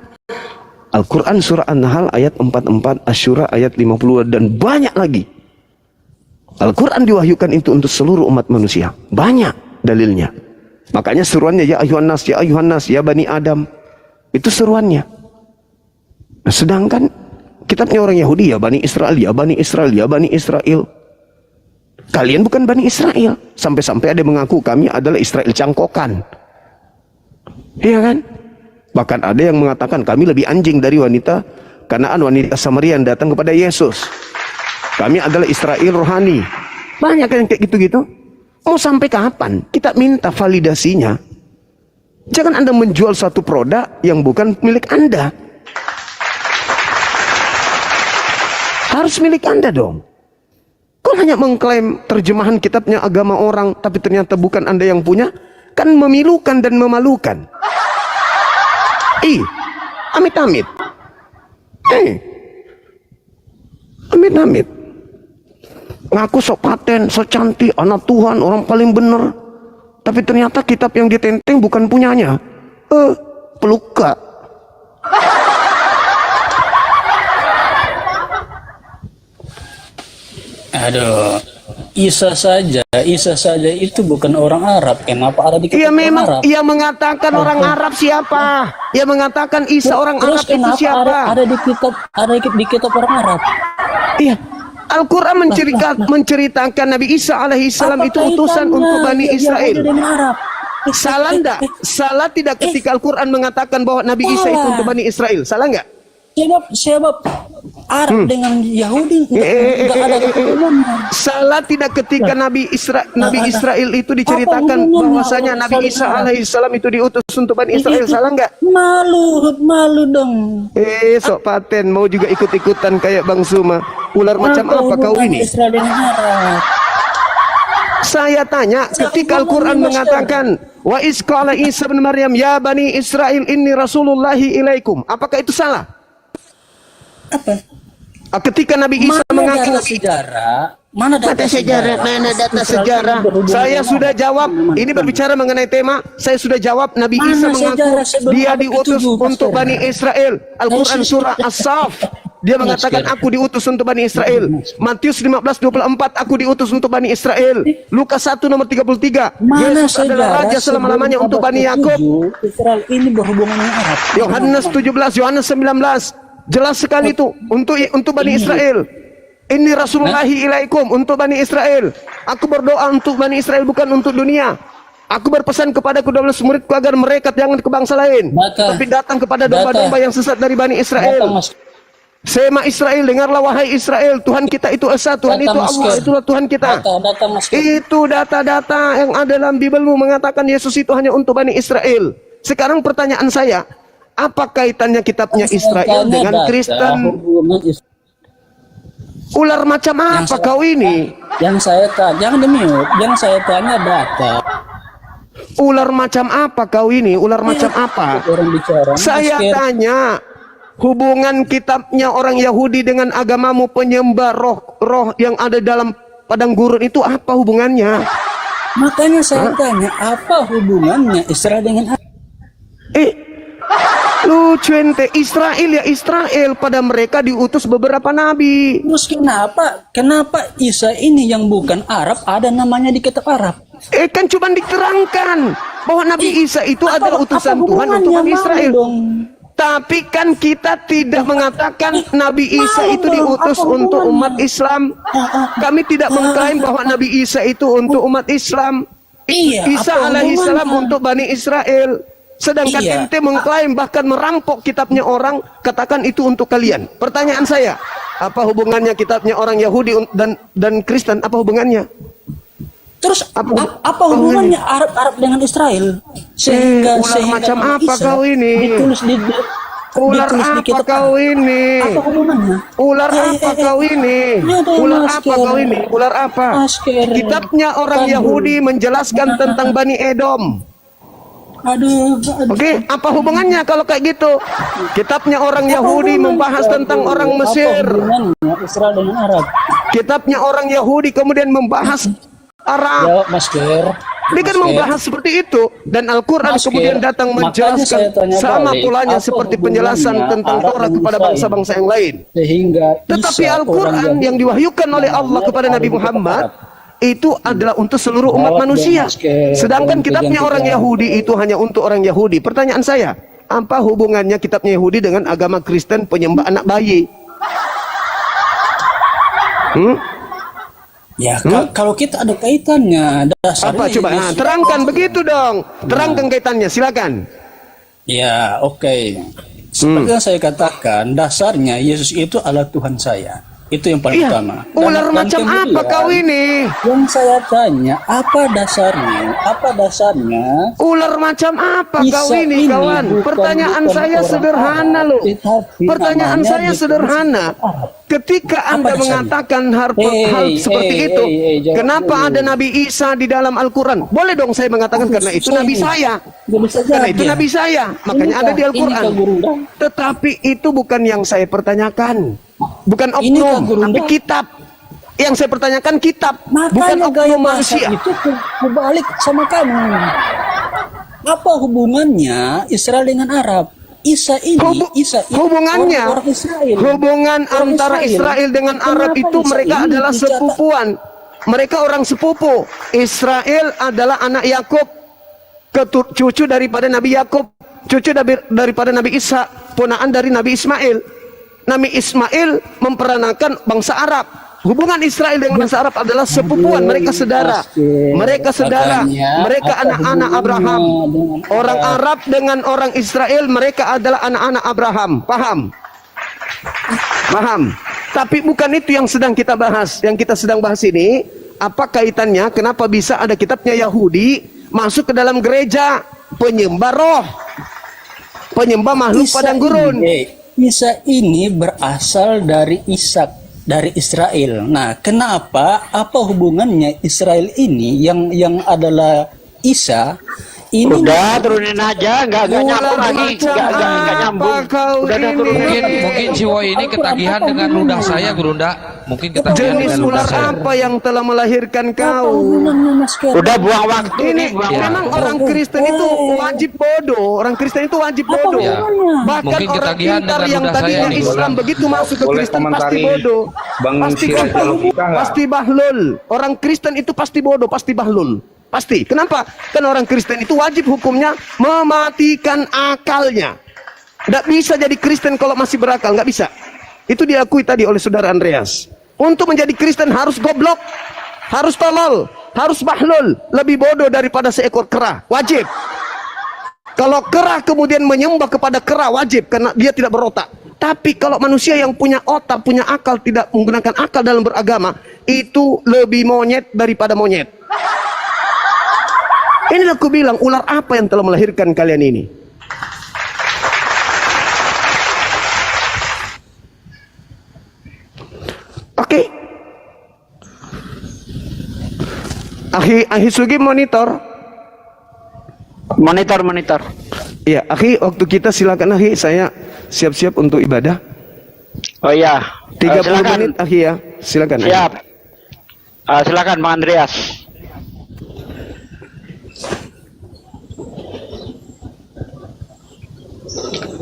Al-Quran surah An-Nahl ayat 44, Asy-Syura ayat 50 dan banyak lagi. Al-Quran diwahyukan itu untuk seluruh umat manusia. Banyak dalilnya. Makanya seruannya ya ayuhan nas, ya bani Adam. Itu seruannya. Nah, sedangkan kitabnya orang Yahudi ya bani Israel, ya bani Israel, ya bani Israel. Kalian bukan Bani Israel. Sampai-sampai ada yang mengaku kami adalah Israel cangkokan. Iya kan? Bahkan ada yang mengatakan kami lebih anjing dari wanita Kanaan, wanita Samaria yang datang kepada Yesus. Kami adalah Israel rohani. Banyak yang kayak gitu-gitu. Mau sampai kapan? Kita minta validasinya. Jangan Anda menjual satu produk yang bukan milik Anda. Harus milik Anda dong. Kalau hanya mengklaim terjemahan kitabnya agama orang, tapi ternyata bukan Anda yang punya, kan memilukan dan memalukan. Amit-amit. Amit-amit. Ngaku sok paten, sok cantik, anak Tuhan, orang paling benar. Tapi ternyata kitab yang ditenteng bukan punyanya. Peluka.
Aduh, Isa saja itu bukan orang Arab. Kenapa ada di kitab
Iya
orang
memang,
Arab?
ia mengatakan orang Arab siapa? Ia mengatakan Isa orang
Terus
Arab itu
kenapa
siapa?
ada di kitab orang Arab?
Iya. Al-Quran menceritakan Nabi Isa alaihissalam itu
Apa
utusan
kaitannya
untuk Bani
Yahudi
Israel.
dengan Arab?
Salah enggak? Salah tidak ketika Al-Quran mengatakan bahwa Nabi Isa itu untuk Bani Israel? Salah enggak?
Sebab Arab dengan Yahudi nggak ada hubungannya.
Salah tidak ketika Nabi Israel itu diceritakan
Apa hubungannya
bahwasanya Nabi
saling
Isa
Arab?
alaihissalam itu diutus untuk Bani Israel? Salah enggak?
Malu dong.
Sok paten mau juga ikut-ikutan kayak Bang Suma. Ular macam apa kau
hubungan
ini?
Israel dengan Arab?
Saya tanya, ketika Al-Quran mengatakan wa isqala Isa bin Maryam ya Bani Israel inni rasulullahi ilaikum, apakah itu salah?
Apa?
Ketika Nabi Isa mengaku
Mana data sejarah?
Saya sudah jawab. Ini berbicara mengenai tema. Saya sudah jawab. Nabi Isa mengaku dia diutus untuk Bani Israel. Al-Quran surah As-Saff. Dia mengatakan aku diutus untuk Bani Israel. Matius 15:24 aku diutus untuk Bani Israel. Lukas 1 nomor 33. Yesus adalah raja selama-lamanya untuk Bani Yakub.
Israel ini berhubungan dengan Arab.
Yohanes 17, Yohanes 19. Jelas sekali itu untuk Bani Israel. Ini Rasulullahi ilaikum untuk Bani Israel. Aku berdoa untuk Bani Israel bukan untuk dunia. Aku berpesan kepada kedua belas muridku agar mereka jangan ke bangsa lain, tapi datang kepada domba-domba yang sesat dari Bani Israel. Sema Israel, dengarlah wahai Israel, Tuhan kita itu esa, Tuhan itu Allah, itulah Tuhan kita. Itu data-data yang ada dalam Bibelmu mengatakan Yesus itu hanya untuk Bani Israel. Sekarang pertanyaan saya, apa kaitannya kitabnya Israel dengan Kristen? Ular macam apa kau ini?
Yang saya tanya, jangan demi-mute. Yang saya tanya data.
Ular macam apa kau ini? Ular macam apa?
Orang bicara.
Saya tanya, hubungan kitabnya orang Yahudi dengan agamamu penyembah roh yang ada dalam padang gurun itu apa hubungannya?
Makanya saya tanya, apa hubungannya Israel dengan
lucu ente, Israel ya Israel, pada mereka diutus beberapa nabi.
Terus kenapa Isa ini yang bukan Arab ada namanya di kitab Arab?
Kan cuma diterangkan bahwa Nabi Isa itu adalah utusan Tuhan untuk Nabi Israel. Tapi kan kita tidak mengatakan Nabi Isa itu diutus untuk umat Islam. Kami tidak mengklaim bahwa Nabi Isa itu untuk umat Islam. Isa alaihissalam untuk Bani Israel. Sedangkan ente mengklaim bahkan merampok kitabnya orang, katakan itu untuk kalian. Pertanyaan saya, apa hubungannya kitabnya orang Yahudi dan Kristen? Apa hubungannya?
Terus apa hubungannya Arab dengan Israel?
Ular macam apa kau ini? Ular apa kau ini?
Apa hubungannya?
Ular apa kau ini? Ular apa kau ini? Ular apa? Kitabnya orang Yahudi menjelaskan tentang Bani Edom. Oke, apa hubungannya kalau kayak gitu? Kitabnya orang Yahudi membahas tentang orang Mesir.
Israel dengan Arab.
Kitabnya orang Yahudi kemudian membahas Arab.
Jawab, Masker.
Dia kan membahas seperti itu, dan Al-Quran kemudian datang menjelaskan sama polanya seperti penjelasan tentang Torah kepada bangsa-bangsa yang lain. Tetapi Al-Quran yang diwahyukan oleh Allah kepada Nabi Muhammad itu adalah untuk seluruh umat manusia. Sedangkan kitabnya orang Yahudi itu hanya untuk orang Yahudi. Pertanyaan saya, apa hubungannya kitabnya Yahudi dengan agama Kristen penyembah anak bayi?
Ya, kalau kita ada kaitannya, dasarnya
Apa coba? Nah,
Yesus.
terangkan begitu dong. Terangkan kaitannya, silakan.
Ya, oke. Seperti yang saya katakan, dasarnya Yesus itu adalah Tuhan saya. Itu yang paling
Iya,
utama.
ular macam
kemudian,
apa kau ini?
Yang saya tanya, apa dasarnya? Apa dasarnya?
Ular macam apa kau
Isa
ini, kawan?
bukan-
Pertanyaan
bukan
saya
orang
sederhana
Arab,
loh.
tetapi
Pertanyaan
namanya
saya
ditulis
sederhana.
Arab.
Ketika Anda
dasarnya?
mengatakan hal
Hey,
seperti
hey,
itu,
hey, jawab
kenapa
dulu.
ada Nabi Isa di dalam Al-Quran? Boleh dong saya mengatakan karena itu Nabi saya.
Gak bisa
Karena
jadi.
itu Nabi saya. Makanya ada di Al-Quran.
Ini kegurungan.
Tetapi itu bukan yang saya pertanyakan. Bukan
Ini
oknum,
kegurungan.
tapi kitab. Yang saya pertanyakan kitab, bukan
Makanya gaya
oknum
bahasa
manusia.
itu kebalik sama kamu. Apa hubungannya Israel dengan Arab? Isa ini, Isa ini
Hubungannya,
orang Israel.
hubungan
Orang
antara Israel dengan Arab
Kenapa
itu
Isa
mereka
ini
adalah
dicatat?
sepupuan. Mereka orang sepupu. Israel adalah anak Yakub, cucu daripada Nabi Yakub, cucu daripada Nabi Isa, ponaan dari Nabi Ismail. Nabi Ismail memperanakan bangsa Arab. Hubungan Israel dengan bangsa Arab adalah sepupuan, mereka saudara. Mereka saudara,
Makanya,
mereka
apa
anak-anak
hubungannya
Abraham.
dengan
Orang
Arab?
Arab dengan orang Israel, mereka adalah anak-anak Abraham. Paham? Paham? Tapi bukan itu yang sedang kita bahas. Yang kita sedang bahas ini, apa kaitannya? Kenapa bisa ada kitabnya Yahudi masuk ke dalam gereja penyembah roh, penyembah makhluk padang gurun?
Isa ini berasal dari Ishak, dari Israel. Nah, kenapa? Apa hubungannya Israel ini yang adalah Isa ini?
Udah turunin aja, nggak nyambung lagi, nggak nyambung. Udah turunin.
Mungkin si Woi ini ketagihan dengan ludah saya, Gurunda. Mungkin ketagihan
Jenis
dengan ludah
ular
saya.
apa yang telah melahirkan
Apa
kau?
hubungannya, Mas Ker?
Udah buang waktu
Ini
nih, buang
memang
waktu.
orang Kristen itu wajib bodoh. Orang Kristen itu wajib
Apa
bodoh.
hubungannya?
Bahkan
Mungkin
orang
ketagihan
pintar
dengan
yang
ludah
tadinya
saya nih,
Islam
Bang.
begitu masuk ke
Boleh
Kristen pasti
komentari
bodoh.
Bang
Pasti
Siraj
bodoh.
Logika nggak?
Pasti bahlul. Orang Kristen itu pasti bodoh, pasti bahlul. Pasti. Kenapa? Kan orang Kristen itu wajib hukumnya mematikan akalnya. Tidak bisa jadi Kristen kalau masih berakal, nggak bisa. Itu diakui tadi oleh saudara Andreas. Untuk menjadi Kristen harus goblok, harus tolol, harus bahlul, lebih bodoh daripada seekor kera. Wajib. Kalau kera kemudian menyembah kepada kera, wajib karena dia tidak berotak. Tapi kalau manusia yang punya otak, punya akal, tidak menggunakan akal dalam beragama, itu lebih monyet daripada monyet. Inilah aku bilang, ular apa yang telah melahirkan kalian ini? Oke. Akhi Sugi monitor.
Monitor.
Ya, Akhi, waktu kita silakan Akhi, saya siap-siap untuk ibadah.
Oh iya.
30
Silakan.
menit Akhi ya. Silakan. Akhi.
Siap. Silakan Bang Andreas.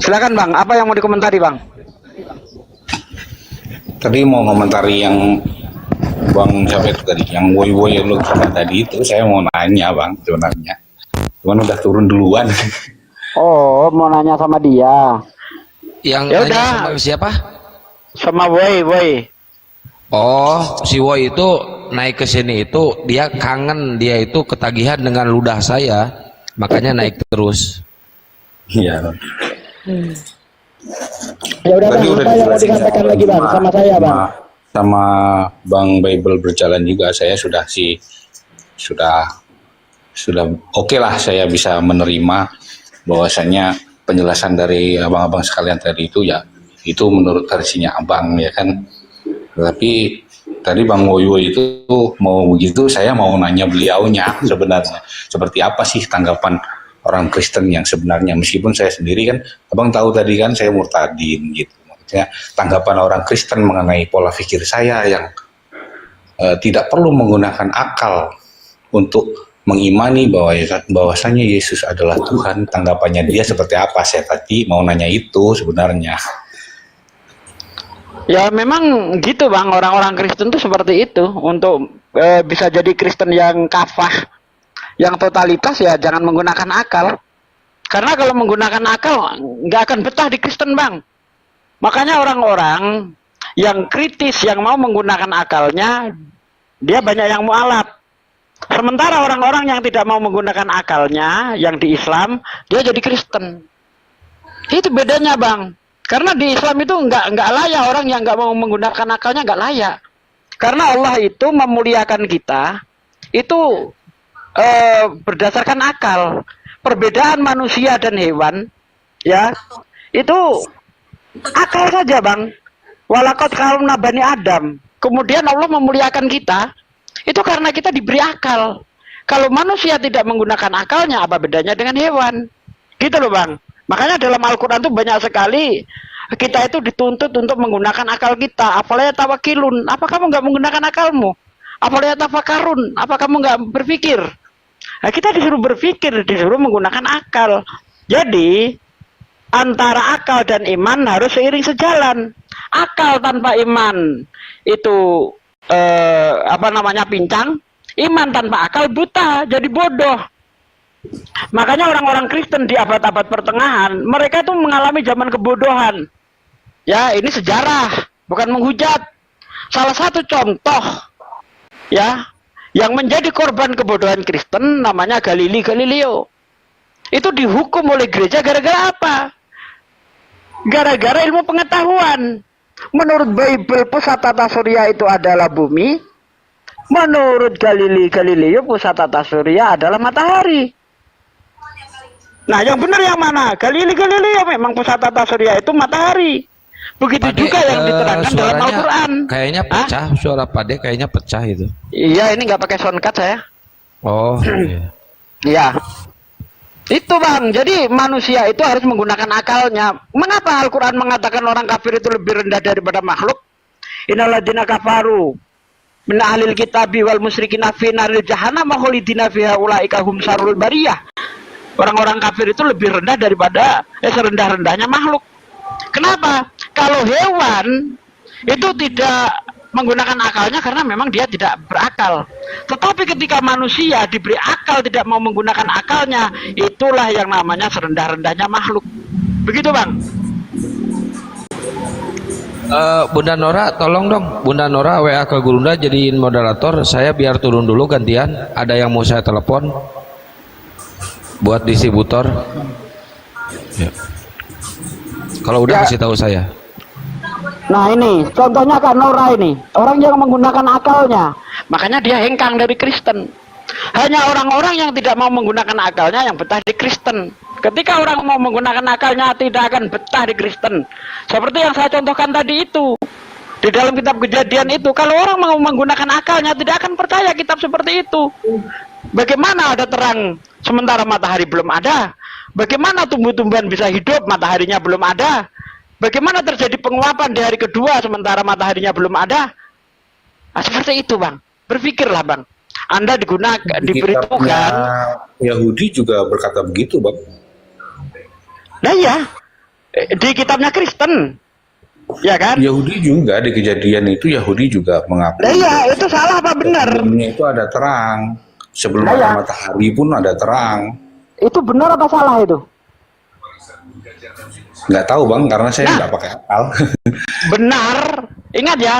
Silakan Bang, apa yang mau dikomentari Bang?
Tadi mau komentari yang Bang siapa itu tadi, yang woi-woi lu sama tadi itu, saya mau nanya Bang sebenarnya. Cuman udah turun duluan.
Oh, mau nanya sama dia.
Yang
Ya
nanya
udah.
sama siapa?
Sama Boy.
Oh, si Woi itu naik ke sini itu dia kangen, dia itu ketagihan dengan ludah saya, makanya naik terus.
Iya.
Ya udah
Tadi
Bang,
udah
apa yang mau
dijelasin
dikatakan lagi Bang sama saya Bang?
Sama Bang Bible berjalan juga saya sudah oke lah, saya bisa menerima bahwasanya penjelasan dari abang-abang sekalian tadi itu ya itu menurut versinya abang ya kan. Tapi tadi Bang Woyo itu mau begitu, saya mau nanya beliaunya sebenarnya seperti apa sih tanggapan orang Kristen yang sebenarnya, meskipun saya sendiri kan abang tahu tadi kan saya murtadin gitu. Maksudnya tanggapan orang Kristen mengenai pola pikir saya yang tidak perlu menggunakan akal untuk mengimani bahwasanya Yesus adalah Tuhan, tanggapannya dia seperti apa? Saya tadi mau nanya itu sebenarnya.
Ya memang gitu Bang, orang-orang Kristen tuh seperti itu. Untuk bisa jadi Kristen yang kafah, yang totalitas, ya jangan menggunakan akal. Karena kalau menggunakan akal nggak akan betah di Kristen Bang. Makanya orang-orang yang kritis, yang mau menggunakan akalnya, dia banyak yang mualaf. Sementara orang-orang yang tidak mau menggunakan akalnya, yang di Islam, dia jadi Kristen. Itu bedanya, Bang. Karena di Islam itu nggak layak orang yang nggak mau menggunakan akalnya, nggak layak. Karena Allah itu memuliakan kita itu berdasarkan akal. Perbedaan manusia dan hewan, ya, itu akal saja, Bang. Walaqad karramna bani Adam. Kemudian Allah memuliakan kita itu karena kita diberi akal. Kalau manusia tidak menggunakan akalnya, apa bedanya dengan hewan? Gitu loh, Bang. Makanya dalam Al-Quran itu banyak sekali kita itu dituntut untuk menggunakan akal kita. Afala yatawakilun, apa kamu nggak menggunakan akalmu? Afala yatafakarun, apa kamu nggak berpikir? Nah, kita disuruh berpikir, disuruh menggunakan akal. Jadi antara akal dan iman harus seiring sejalan. Akal tanpa iman itu pincang. Iman tanpa akal buta, jadi bodoh. Makanya orang-orang Kristen di abad-abad pertengahan, mereka itu mengalami zaman kebodohan. Ya, ini sejarah, bukan menghujat. Salah satu contoh, ya, yang menjadi korban kebodohan Kristen namanya Galileo. Itu dihukum oleh gereja gara-gara apa? Gara-gara ilmu pengetahuan. Menurut Bible, pusat tata surya itu adalah bumi. Menurut Galileo, pusat tata surya adalah matahari. Nah, yang benar yang mana? Galileo memang pusat tata surya itu matahari. Begitu
Pade,
juga yang diterangkan dalam
suaranya
Al-Quran.
kayaknya pecah, suara Pade kayaknya pecah itu.
Iya, ini nggak pakai soundcard saya.
Oh, iya.
Iya. Itu, Bang. Jadi manusia itu harus menggunakan akalnya. Mengapa Al-Quran mengatakan orang kafir itu lebih rendah daripada makhluk? Innalladzina kafaru min ahlil kitabi wal musyrikina fi naril jahannam khalidina fiha ulaika hum syarrul bariyah. Orang-orang kafir itu lebih rendah daripada serendah-rendahnya makhluk. Kenapa? Kalau hewan itu tidak menggunakan akalnya karena memang dia tidak berakal. Tetapi ketika manusia diberi akal tidak mau menggunakan akalnya, itulah yang namanya serendah-rendahnya makhluk. Begitu, Bang.
Bunda Nora, tolong dong Bunda Nora WA ke Gurunda jadiin moderator. Saya biar turun dulu gantian. Ada yang mau saya telepon buat distributor. Ya. Kalau udah kasih tahu saya.
Nah, ini contohnya Kak Nora ini, orang yang menggunakan akalnya. Makanya dia hengkang dari Kristen. Hanya orang-orang yang tidak mau menggunakan akalnya yang betah di Kristen. Ketika orang mau menggunakan akalnya tidak akan betah di Kristen. Seperti yang saya contohkan tadi itu. Di dalam kitab Kejadian itu, kalau orang mau menggunakan akalnya tidak akan percaya kitab seperti itu. Bagaimana ada terang sementara matahari belum ada? Bagaimana tumbuh-tumbuhan bisa hidup mataharinya belum ada? Bagaimana terjadi penguapan di hari kedua sementara mataharinya belum ada? Nah, seperti itu, Bang. Berpikirlah, Bang. Anda diberi Tuhan.
Yahudi juga berkata begitu, Bang.
Nah, ya. Di kitabnya Kristen. Ya kan?
Yahudi juga di Kejadian itu Yahudi juga mengakui.
Nah, ya, itu salah apa benar?
Sebelumnya itu ada terang. Sebelum
Nah,
ada
ya.
matahari pun ada terang.
Itu benar apa salah itu?
Nggak tahu, Bang, karena saya nggak pakai akal.
Benar. Ingat ya,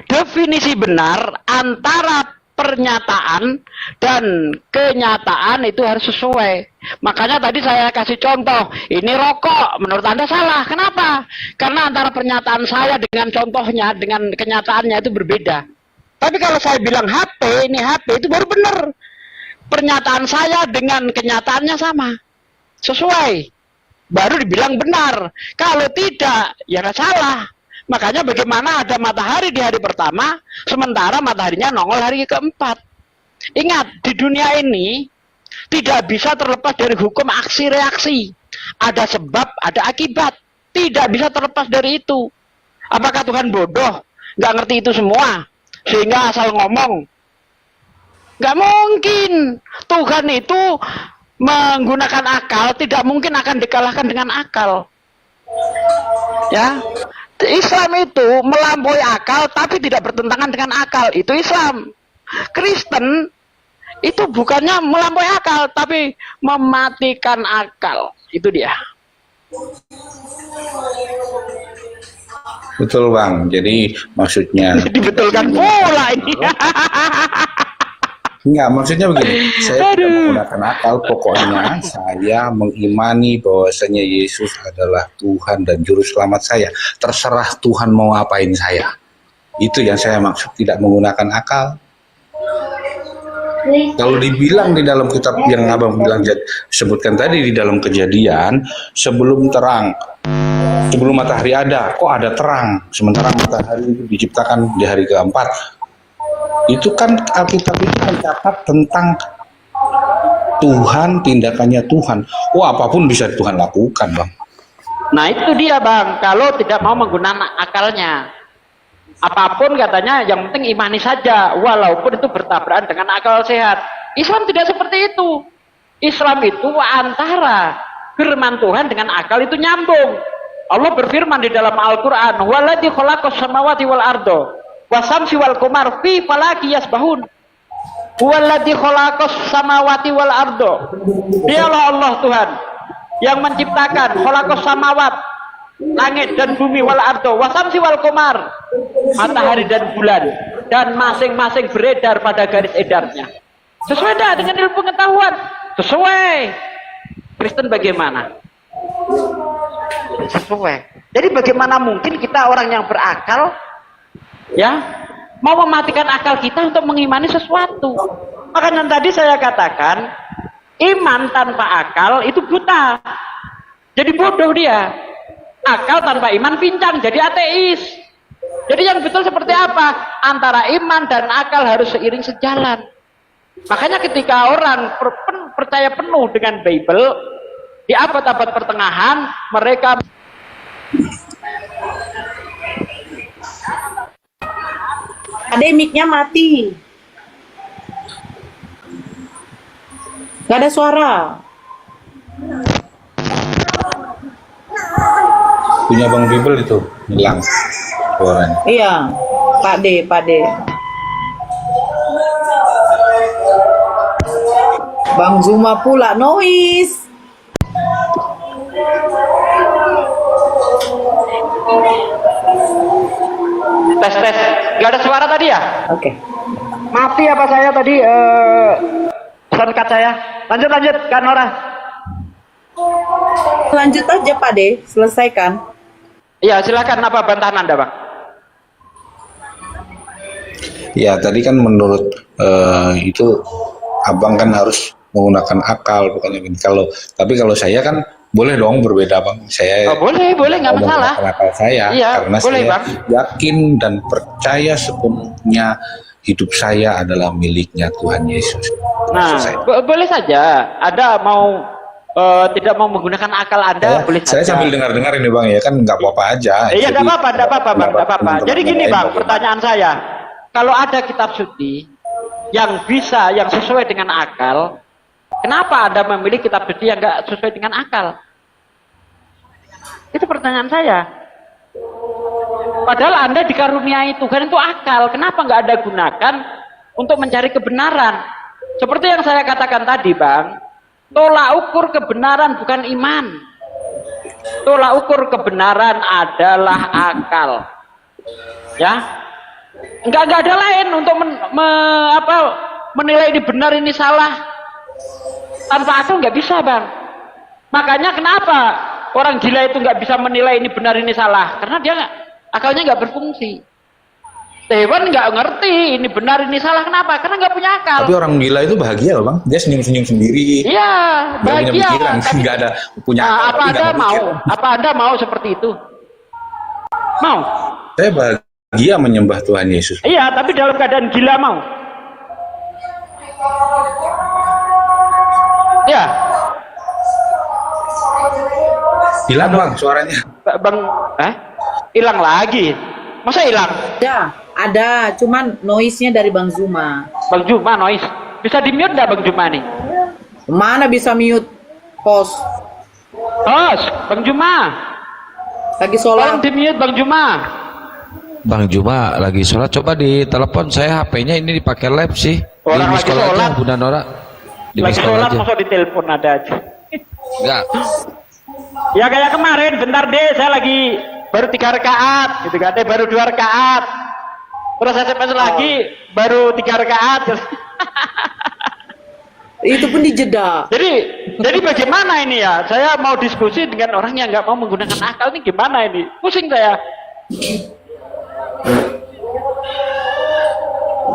definisi benar antara pernyataan dan kenyataan itu harus sesuai. Makanya tadi saya kasih contoh, ini rokok, menurut Anda salah. Kenapa? Karena antara pernyataan saya dengan contohnya, dengan kenyataannya itu berbeda. Tapi kalau saya bilang HP, ini HP, itu baru benar. Pernyataan saya dengan kenyataannya sama. Sesuai. Baru dibilang benar. Kalau tidak, ya nggak salah. Makanya bagaimana ada matahari di hari pertama, sementara mataharinya nongol hari keempat. Ingat, di dunia ini tidak bisa terlepas dari hukum aksi-reaksi. Ada sebab, ada akibat. Tidak bisa terlepas dari itu. Apakah Tuhan bodoh? Nggak ngerti itu semua? Sehingga asal ngomong. Nggak mungkin. Tuhan itu menggunakan akal, tidak mungkin akan dikalahkan dengan akal. Ya. Islam itu melampaui akal tapi tidak bertentangan dengan akal. Itu Islam. Kristen itu bukannya melampaui akal tapi mematikan akal. Itu dia.
Betul Bang. Jadi maksudnya
Dibetulkan pula ini.
enggak, maksudnya begini. Saya tidak menggunakan akal. Pokoknya saya mengimani bahwasanya Yesus adalah Tuhan dan juru selamat saya. Terserah Tuhan mau apain saya. Itu yang saya maksud, tidak menggunakan akal. Kalau dibilang di dalam kitab yang Abang bilang sebutkan tadi di dalam Kejadian, sebelum matahari ada, kok ada terang, sementara matahari itu diciptakan di hari keempat. Itu kan Alkitab itu mencatat tentang Tuhan, tindakannya Tuhan. Apapun bisa Tuhan lakukan, Bang.
Nah itu dia Bang, kalau tidak mau menggunakan akalnya. Apapun katanya, yang penting imani saja, walaupun itu bertabrakan dengan akal sehat. Islam tidak seperti itu. Islam itu antara firman Tuhan dengan akal itu nyambung. Allah berfirman di dalam Al-Quran, waladzi khalaqas samawati wal ardo wasamsi wal qamar fi falaki yasbahun. Waladzi khalaqas samawati wal ardo. Dialah Allah Tuhan yang menciptakan khalaqas samawat, langit dan bumi, wal ardo wasamsi wal qamar, matahari dan bulan, dan masing-masing beredar pada garis edarnya. Sesuai dah dengan ilmu pengetahuan? Sesuai. Kristen bagaimana? Sesuai. Jadi bagaimana mungkin kita orang yang berakal ya mau mematikan akal kita untuk mengimani sesuatu? Makanya tadi saya katakan iman tanpa akal itu buta. Jadi bodoh dia. Akal tanpa iman pincang, jadi ateis. Jadi yang betul seperti apa? Antara iman dan akal harus seiring sejalan. Makanya ketika orang percaya penuh dengan Bible, di abad-abad pertengahan, mereka
mic-nya mati. Gak ada suara.
Punya Bang Bible itu hilang suaranya.
Iya, Pak D. Bang Zuma pula noise.
tes. Gak ada suara tadi ya?
Oke.
Mati apa saya tadi? Shortcut saya. Lanjut kan Nora.
Lanjut aja Pak D, selesaikan.
Iya silakan, apa bantahan Anda Bang?
Ya tadi kan menurut itu Abang kan harus menggunakan akal pokoknya. Tapi kalau saya kan boleh dong berbeda Bang. Saya
boleh nggak masalah.
Akal saya
iya,
karena
boleh,
saya
Bang.
yakin dan percaya sepenuhnya hidup saya adalah miliknya Tuhan Yesus.
Nah, boleh saja. Ada mau tidak mau menggunakan akal Anda, boleh
saya
saja.
sambil dengar ini Bang ya kan nggak apa-apa aja.
Iya,
Jadi,
enggak apa-apa Bang, enggak apa-apa. Jadi gini Bang,
bagaimana?
pertanyaan saya. Kalau ada kitab suci yang sesuai dengan akal, kenapa Anda memilih kitab suci yang enggak sesuai dengan akal? Itu pertanyaan saya. Padahal Anda dikaruniai Tuhan itu akal, kenapa enggak Anda gunakan untuk mencari kebenaran? Seperti yang saya katakan tadi Bang, tolak ukur kebenaran bukan iman. Tolak ukur kebenaran adalah akal. Ya, enggak ada lain untuk menilai ini benar ini salah. Tanpa akal nggak bisa Bang. Makanya kenapa orang gila itu nggak bisa menilai ini benar ini salah? Karena dia akalnya nggak berfungsi. Hewan nggak ngerti ini benar ini salah, kenapa? Karena nggak punya akal.
Tapi orang gila itu bahagia loh Bang, dia senyum-senyum sendiri.
Iya, bahagia.
Nggak ada punya akal.
Apa Anda mau seperti itu? Mau?
Saya bahagia menyembah Tuhan Yesus.
Iya, tapi dalam keadaan gila mau? Ya.
Hilang Bang suaranya.
Bang, hilang lagi. Masa hilang?
Ya, ada, cuman noise-nya dari Bang Zuma.
Bang Juma noise. Bisa di mute nggak Bang Juma nih?
Mana bisa mute? Pos.
Bang Juma.
Lagi
Tolong
sholat.
di mute Bang Juma.
Bang Juma lagi sholat, coba di telepon saya, HP-nya ini dipakai live sih.
Orang
Di
lagi
miss call aja,
sholat.
Bunda Nora. Di
Lagi
miss call
sholat
aja.
masuk di telepon ada aja.
Enggak.
Ya kayak kemarin, bentar deh, saya lagi baru 3 rakaat gitu kan, baru 2 rakaat, terus SMS lagi baru 3 rakaat.
Itu pun dijeda.
Jadi bagaimana ini ya? Saya mau diskusi dengan orang yang nggak mau menggunakan akal, ini gimana ini? Pusing saya.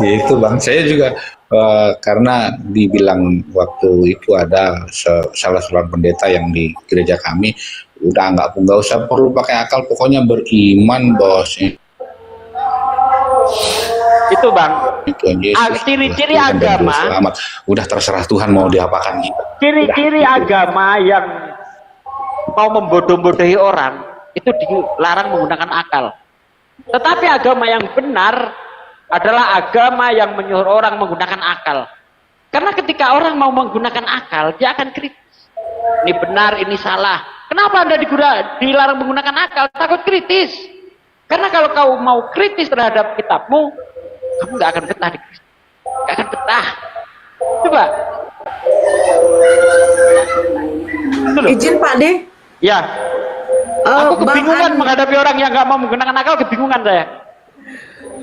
Ya itu Bang, saya juga karena dibilang waktu itu ada salah seorang pendeta yang di gereja kami, udah nggak usah perlu pakai akal, pokoknya beriman bosnya.
Itu Bang, ciri-ciri agama,
selamat. Udah terserah Tuhan mau diapakan kita.
Ciri-ciri agama yang mau membodoh-bodohi orang itu dilarang menggunakan akal. Tetapi agama yang benar adalah agama yang menyuruh orang menggunakan akal. Karena ketika orang mau menggunakan akal, dia akan kritis. Ini benar, ini salah. Kenapa Anda dilarang menggunakan akal? Takut kritis. Karena kalau kau mau kritis terhadap kitabmu, kamu nggak akan betah di Kristen. Nggak akan betah. Coba.
Izin Pak De.
Ya. Aku
Bang
kebingungan
An-
menghadapi orang yang nggak mau menggunakan akal, kebingungan saya.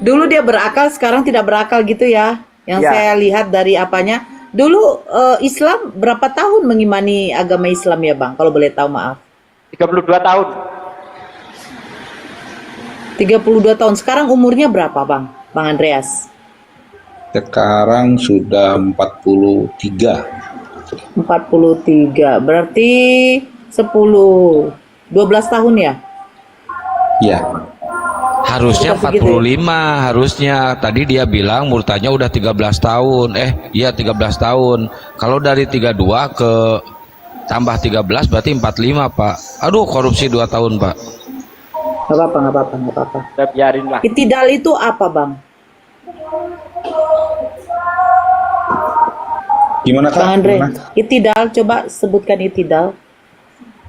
Dulu dia berakal, sekarang tidak berakal gitu ya. Yang
Ya.
saya lihat dari apanya. Dulu Islam berapa tahun mengimani agama Islam ya Bang? Kalau boleh tahu, maaf.
32 tahun.
32 tahun. Sekarang umurnya berapa Bang? Bang Andreas?
Sekarang sudah 43.
43. Berarti 12 tahun ya?
Ya.
Harusnya
Udah segitu
45, harusnya. Tadi dia bilang murtadnya udah 13 tahun. Iya 13 tahun. Kalau dari 32 ke tambah 13 berarti 45, Pak. Aduh, korupsi 2 tahun, Pak.
Nggak apa-apa.
Udah biarin lah.
Itidal itu apa Bang?
Gimana Kak?
Bang Andre,
Gimana?
itidal, coba sebutkan itidal.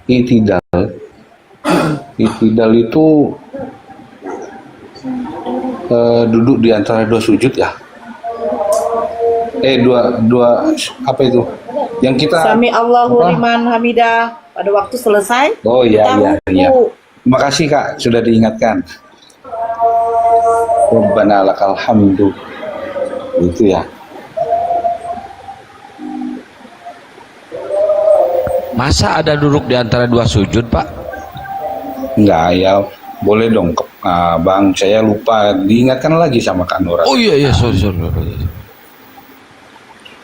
Itidal itu duduk di antara 2 sujud ya. Dua apa itu? Yang kita
Sami Allahu
apa?
liman hamidah pada waktu selesai.
Oh iya
kita
iya.
ruku.
Terima kasih Kak sudah diingatkan. Rabbana lakal hamdu. Itu ya.
Masa ada duduk di antara 2 sujud, Pak?
Enggak ya. Boleh dong Bang, saya lupa diingatkan lagi sama Kak Nura.
Oh iya, sorry.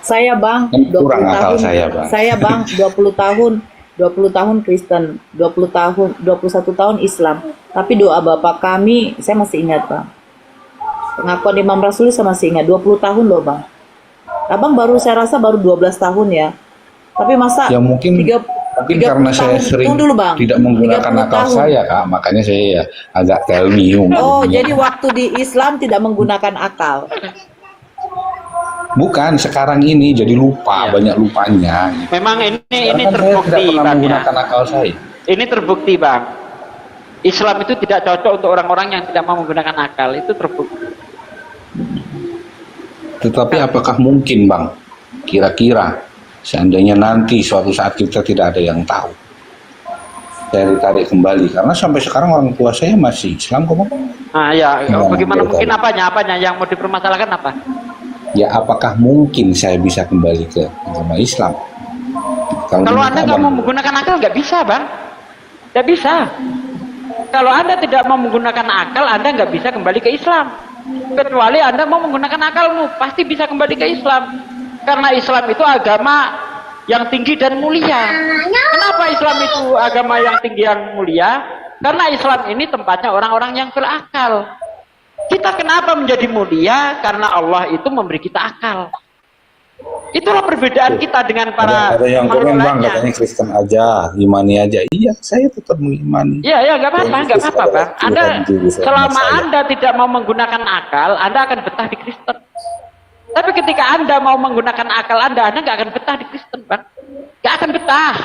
Saya Bang,
Kan
20
kurang akal
tahun.
saya, Bang.
Saya Bang, 20 tahun. 20 tahun Kristen, 21 tahun Islam. Tapi doa Bapak kami, saya masih ingat Bang. Pengakuan Imam Rasul saya masih ingat, 20 tahun loh Bang. Abang saya rasa baru 12 tahun ya. Tapi masa
Ya mungkin
30
karena saya
tahun.
sering
Tunggu dulu, Bang.
tidak menggunakan
30
akal
tahun.
saya Kak, makanya saya ya agak terniung.
Oh, jadi waktu di Islam tidak menggunakan akal.
Bukan, sekarang ini jadi lupa, banyak lupanya.
Memang ini
Karena kan saya
terbukti
tidak pernah
Bang ya.
menggunakan akal saya.
Ini terbukti Bang. Islam itu tidak cocok untuk orang-orang yang tidak mau menggunakan akal. Itu terbukti.
Tetapi apakah mungkin Bang, kira-kira seandainya nanti suatu saat kita tidak ada yang tahu, saya ditarik kembali, karena sampai sekarang orang tua saya masih Islam kok Bang.
Nah ya,
Ya,
bagaimana
betul.
mungkin apanya yang mau dipermasalahkan apa?
Ya apakah mungkin saya bisa kembali ke agama Islam?
Kalau
menurut
Anda nggak
Abang,
mau menggunakan akal, nggak bisa Bang. Nggak bisa. Kalau Anda tidak mau menggunakan akal, Anda nggak bisa kembali ke Islam. Kecuali Anda mau menggunakan akalmu, pasti bisa kembali ke Islam. Karena Islam itu agama yang tinggi dan mulia. Kenapa Islam itu agama yang tinggi dan mulia? Karena Islam ini tempatnya orang-orang yang berakal. Kita kenapa menjadi mulia? Karena Allah itu memberi kita akal. Itulah perbedaan kita dengan para
ada yang komen Bang,
lainnya.
katanya Kristen aja, imani aja. Iya, saya tetap mengimani.
Iya, nggak apa-apa, Bang. Anda
Tuhan,
selama
saya.
Anda tidak mau menggunakan akal, Anda akan betah di Kristen. Tapi ketika Anda mau menggunakan akal Anda nggak akan betah di Kristen, Bang. Nggak akan betah.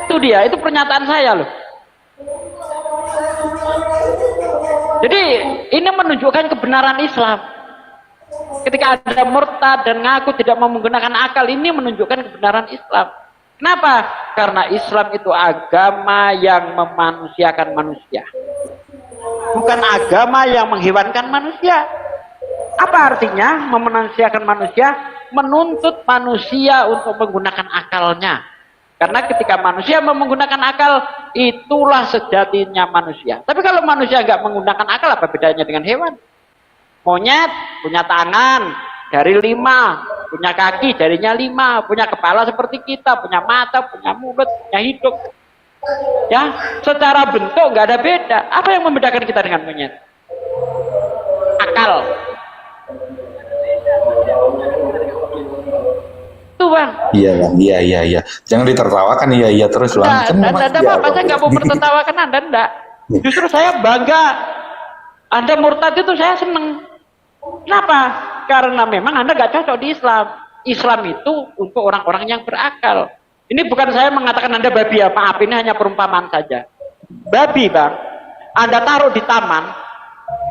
Itu dia, itu pernyataan saya loh. Jadi ini menunjukkan kebenaran Islam. Ketika Anda murtad dan ngaku tidak mau menggunakan akal, ini menunjukkan kebenaran Islam. Kenapa? Karena Islam itu agama yang memanusiakan manusia, bukan agama yang menghewankan manusia. Apa artinya memanusiakan manusia? Menuntut manusia untuk menggunakan akalnya. Karena ketika manusia menggunakan akal, itulah sejatinya manusia. Tapi kalau manusia nggak menggunakan akal, apa bedanya dengan hewan? Monyet punya tangan dari 5, punya kaki jarinya 5, punya kepala seperti kita, punya mata, punya mulut, punya hidung. Ya, secara bentuk nggak ada beda. Apa yang membedakan kita dengan monyet? Akal. Tuh bang.
Iya bang, iya. Jangan ditertawakan iya terus bang.
Anda apa? Saya nggak mau menertawakan Anda, enggak. Justru saya bangga. Anda murtad itu saya seneng. Kenapa? Karena memang Anda nggak cocok di Islam. Islam itu untuk orang-orang yang berakal. Ini bukan saya mengatakan Anda babi ya, maaf, ini hanya perumpamaan saja. Babi bang, Anda taruh di taman,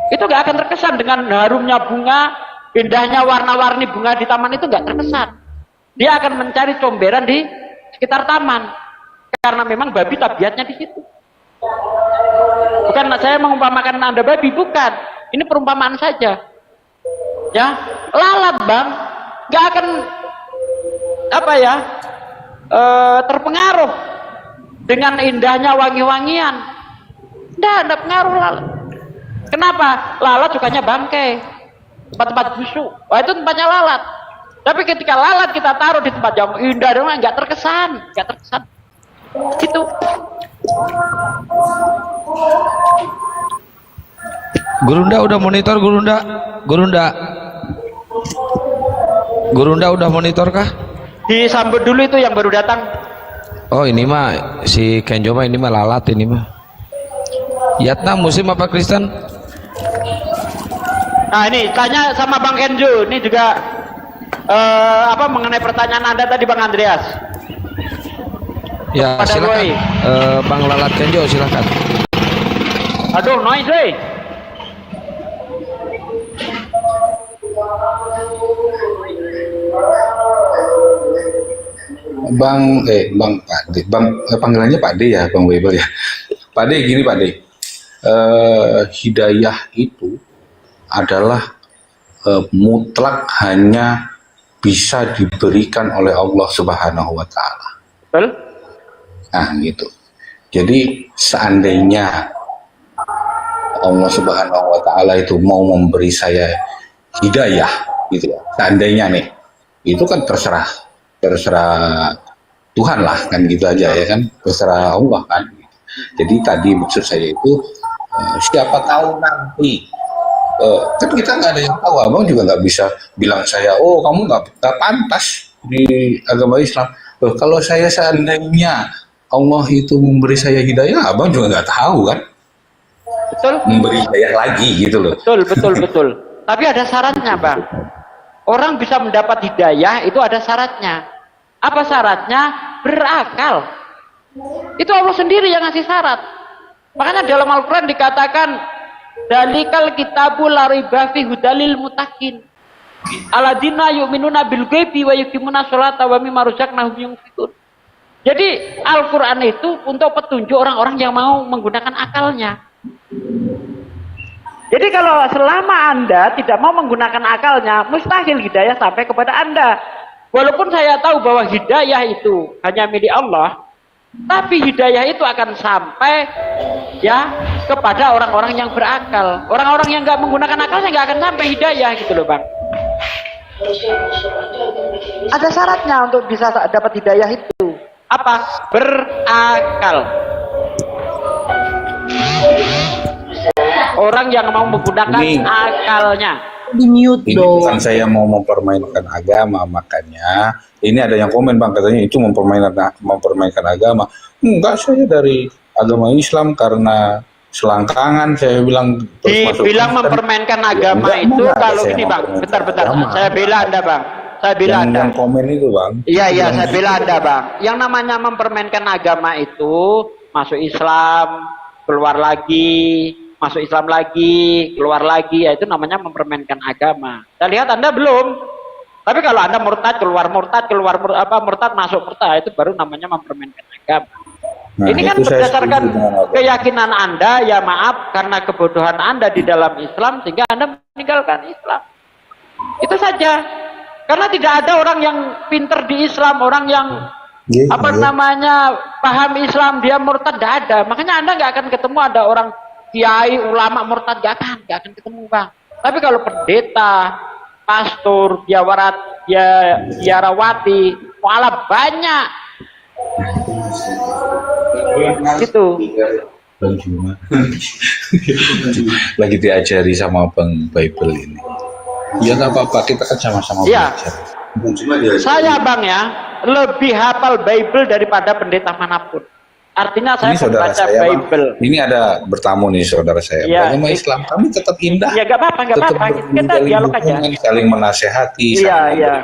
itu nggak akan terkesan dengan harumnya bunga, indahnya warna-warni bunga di taman itu nggak terkesan. Dia akan mencari comberan di sekitar taman, karena memang babi tabiatnya di situ. Bukan saya mengumpamakan Anda babi, bukan. Ini perumpamaan saja. Ya, lalat bang, nggak akan terpengaruh dengan indahnya wangi-wangian. Nggak pengaruh lalat. Kenapa? Lalat sukanya bangkai, tempat-tempat busuk. Wah, itu tempatnya lalat. Tapi ketika lalat kita taruh di tempat yang indah, nggak terkesan. Gitu.
Gurunda udah monitor, Gurunda udah monitor kah?
Disambut dulu itu yang baru datang.
Oh ini mah si Kenjo mah, ini mah lalat ini mah. Yatna muslim apa Kristen?
Nah ini tanya sama Bang Kenjo, ini juga mengenai pertanyaan Anda tadi Bang Andreas.
Ya
Pada
silakan.
Roy.
Bang Lalat Kenjo silakan.
Aduh noise wey.
Bang Pak D, panggilannya Pak D ya, Bang Weber ya. Pak D gini Pak D, hidayah itu adalah mutlak hanya bisa diberikan oleh Allah Subhanahu wa Ta'ala.
Betul?
Nah, gitu. Jadi, seandainya Allah Subhanahu wa Ta'ala itu mau memberi saya hidayah, gitu ya. Seandainya nih, itu kan terserah Tuhan lah, kan gitu aja ya kan, terserah Allah kan. Jadi tadi maksud saya itu siapa tahu nanti. Kan kita nggak ada yang tahu, abang juga nggak bisa bilang saya, oh kamu nggak pantas di agama Islam. Kalau saya seandainya Allah itu memberi saya hidayah, abang juga nggak tahu kan.
Betul.
Memberi hidayah lagi gitu loh.
Betul. Tapi ada syaratnya bang. Orang bisa mendapat hidayah itu ada syaratnya. Apa syaratnya? Berakal. Itu Allah sendiri yang ngasih syarat. Makanya dalam Al-Quran dikatakan dalikal kitabul la raiba fi hudalil muttaqin alladzina yu'minuna bil ghaibi wa yuqimuna sholata wa mimma razaqnahum yunfiqun. Jadi Al-Qur'an itu untuk petunjuk orang-orang yang mau menggunakan akalnya. Jadi kalau selama Anda tidak mau menggunakan akalnya, mustahil hidayah sampai kepada Anda. Walaupun saya tahu bahwa hidayah itu hanya milik Allah, tapi hidayah itu akan sampai ya kepada orang-orang yang berakal. Orang-orang yang nggak menggunakan akalnya nggak akan sampai hidayah gitu loh bang. Ada syaratnya untuk bisa dapat hidayah itu. Apa? Berakal. Orang yang mau menggunakan akalnya.
Di mute
Ini
dong.
bukan saya mau mempermainkan agama, makanya ini ada yang komen bang, katanya itu mempermainkan agama. Enggak, saya dari agama Islam karena selangkangan, saya bilang.
Dibilang mempermainkan agama
ya,
itu kalau gini bang, bentar, saya bela Anda bang. Saya bela Anda.
Yang komen itu bang.
Iya, saya bela Anda bang. Yang namanya mempermainkan agama itu masuk Islam, keluar lagi, masuk Islam lagi, keluar lagi, ya itu namanya mempermainkan agama. Saya lihat Anda belum. Tapi kalau Anda murtad, keluar murtad, murtad masuk murtad, itu baru namanya mempermainkan agama.
Nah,
Ini kan
itu saya
berdasarkan
setuju dengan Abang.
keyakinan Anda, ya maaf, karena kebodohan Anda di dalam Islam, sehingga Anda meninggalkan Islam. Itu saja. Karena tidak ada orang yang pinter di Islam, orang yang paham Islam, dia murtad, tidak ada. Makanya Anda nggak akan ketemu ada orang kiai, ulama murtad, nggak akan ketemu, Bang. Tapi kalau pendeta, pastor, biarawati, malah banyak. Gitu.
Bang Juma lagi diajari sama Bang Bible ini. Ya nggak apa-apa, kita kan sama-sama
Ya.
belajar.
Saya Bang ya, lebih hafal Bible daripada pendeta manapun. Artinya saya
Ini saudara
membaca
saya, Bang.
Bible.
Ini ada bertamu nih saudara saya.
Ya,
Agama Islam kami tetap indah.
Ya nggak apa-apa,
Tetap
Kita
menjalin
dialog aja.
hubungan, saling menasehati.
Iya,
saling
iya.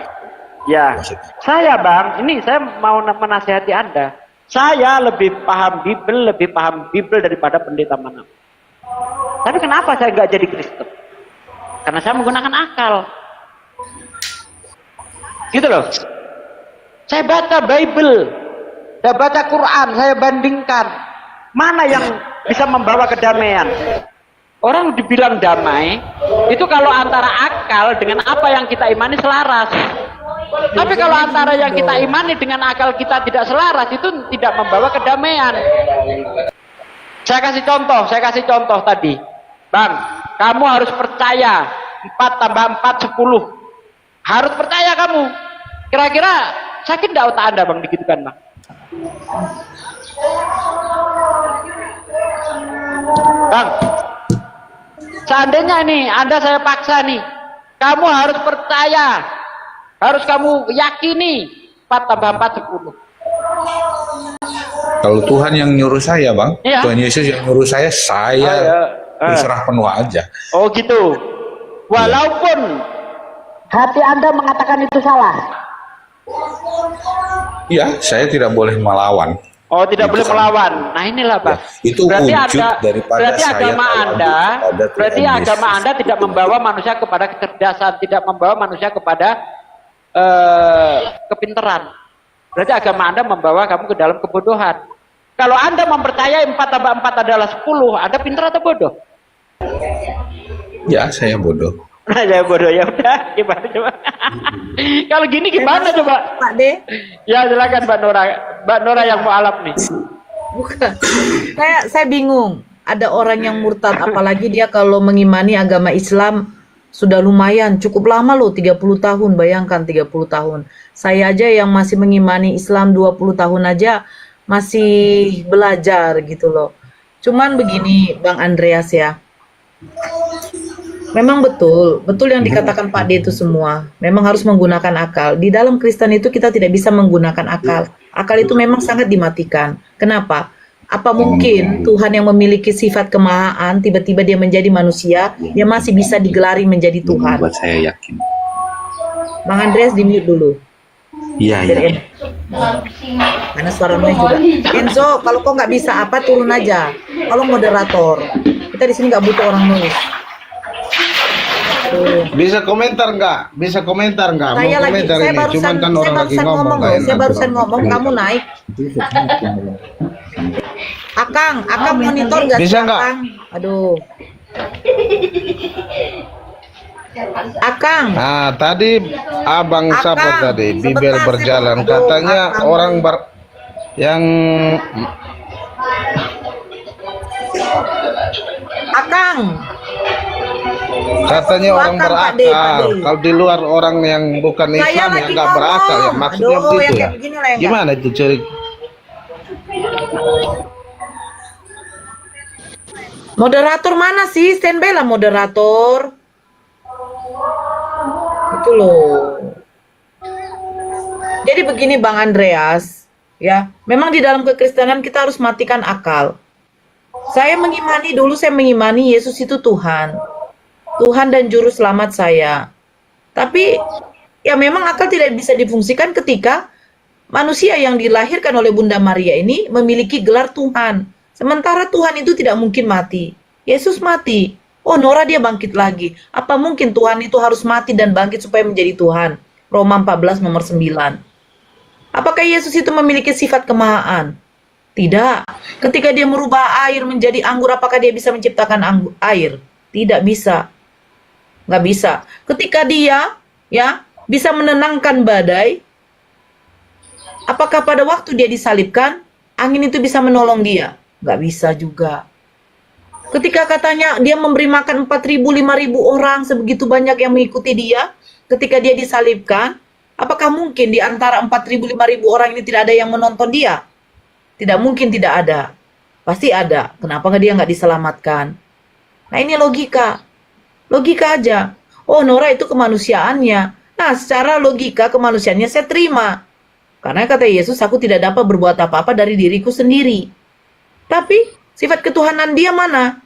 Ya,
Maksudnya.
saya Bang, ini saya mau menasihati Anda. Saya lebih paham Bible daripada pendeta manapun. Tapi kenapa saya nggak jadi Kristen? Karena saya menggunakan akal. Gitu loh. Saya baca Bible, saya baca Quran, saya bandingkan mana yang bisa membawa kedamaian. Orang dibilang damai itu kalau antara akal dengan apa yang kita imani selaras. Tapi kalau antara yang kita imani dengan akal kita tidak selaras, itu tidak membawa kedamaian. Saya kasih contoh tadi. Bang, kamu harus percaya 4 tambah 4 10. Harus percaya kamu. Kira-kira sakit enggak otak Anda, Bang, digitukan, Bang? Bang, seandainya ini Anda saya paksa nih, kamu harus percaya, harus kamu yakini 4 tambah 4 10.
Kalau Tuhan yang nyuruh saya, Bang,
Iya.
Tuhan Yesus yang nyuruh saya berserah penuh aja.
Oh gitu. Walaupun hati Anda mengatakan itu salah.
Iya, saya tidak boleh melawan.
Oh, tidak
Itu
boleh
kan.
melawan. Nah, inilah, Pak.
Ya, itu
berarti
wujud daripada
berarti
saya
agama
tawadu
Anda,
kepada Tuhan
berarti
Yesus.
agama Anda tidak membawa manusia kepada kecerdasan, tidak membawa manusia kepada kepinteran. Berarti agama Anda membawa kamu ke dalam kebodohan. Kalau Anda mempercayai 4 tambah 4 adalah 10, Anda pintar atau bodoh?
Ya, saya bodoh.
Nah, saya bodoh, ya udah, gimana coba? Kalau gini gimana coba?
Pak De,
Ya silakan Mbak Nora yang mau alap nih.
bukan. Saya bingung. Ada orang yang murtad, apalagi dia kalau mengimani agama Islam sudah lumayan, cukup lama loh, 30 tahun. Bayangkan 30 tahun. Saya aja yang masih mengimani Islam 20 tahun aja masih belajar gitu loh. Cuman begini Bang Andreas ya. Memang betul yang dikatakan Pak D itu semua. Memang harus menggunakan akal. Di dalam Kristen itu kita tidak bisa menggunakan akal. Akal itu memang sangat dimatikan. Kenapa? Apa mungkin Tuhan yang memiliki sifat kemahaan tiba-tiba dia menjadi manusia, dia masih bisa digelari menjadi Tuhan?
Buat saya yakin.
Bang Andreas di mute dulu.
Iya, iya.
Karena suara noise juga. Enzo, kalau kau nggak bisa apa turun aja. Kalau moderator, kita di sini nggak butuh orang noise.
Bisa komentar nggak? Bisa komentar nggak? Mau
Saya lagi,
komentar
saya
ini. Cuman
barusan,
kan
saya
orang lagi
barusan
ngomong.
ngomong loh.
nggak
Saya
enak.
barusan ngomong, kamu naik. Akang monitor nggak sih,
Bisa nggak?
Akang? Aduh. Akang.
Nah, tadi abang
Akang,
siapa tadi? Bibel
sebentar,
berjalan.
aduh,
Katanya
Akang.
orang yang
Akang.
katanya orang
Akang, Pak D,
berakal.
Pak D.
Kalau di luar orang yang bukan
Saya
Islam yang
lagi
nggak berakal ya.
ngomong.
Maksudnya
Aduh,
begitu
yang
ya.
kayak begini lah yang nggak.
Gimana itu ceri?
Moderator mana sih? Standby lah moderator. Itu loh. Jadi begini Bang Andreas, ya. Memang di dalam kekristenan kita harus matikan akal. Saya mengimani Yesus itu Tuhan. Tuhan dan juru selamat saya. Tapi ya memang akal tidak bisa difungsikan ketika manusia yang dilahirkan oleh Bunda Maria ini memiliki gelar Tuhan. Sementara Tuhan itu tidak mungkin mati. Yesus mati. Oh, Nora dia bangkit lagi. Apa mungkin Tuhan itu harus mati dan bangkit supaya menjadi Tuhan? Roma 14 nomor 9. Apakah Yesus itu memiliki sifat kemahaan? Tidak. Ketika dia merubah air menjadi anggur, apakah dia bisa menciptakan air? Tidak bisa. Nggak bisa. Ketika dia bisa menenangkan badai, apakah pada waktu dia disalibkan, angin itu bisa menolong dia? Nggak bisa juga. Ketika katanya dia memberi makan 4.000, 5.000 orang, sebegitu banyak yang mengikuti dia, ketika dia disalibkan, apakah mungkin di antara 4.000, 5.000 orang ini tidak ada yang menonton dia? Tidak mungkin tidak ada. Pasti ada. Kenapa dia nggak diselamatkan? Nah, ini logika. Logika aja. Oh, Nora itu kemanusiaannya. Nah, secara logika kemanusiaannya saya terima. Karena kata Yesus, aku tidak dapat berbuat apa-apa dari diriku sendiri. Tapi, sifat ketuhanan dia mana?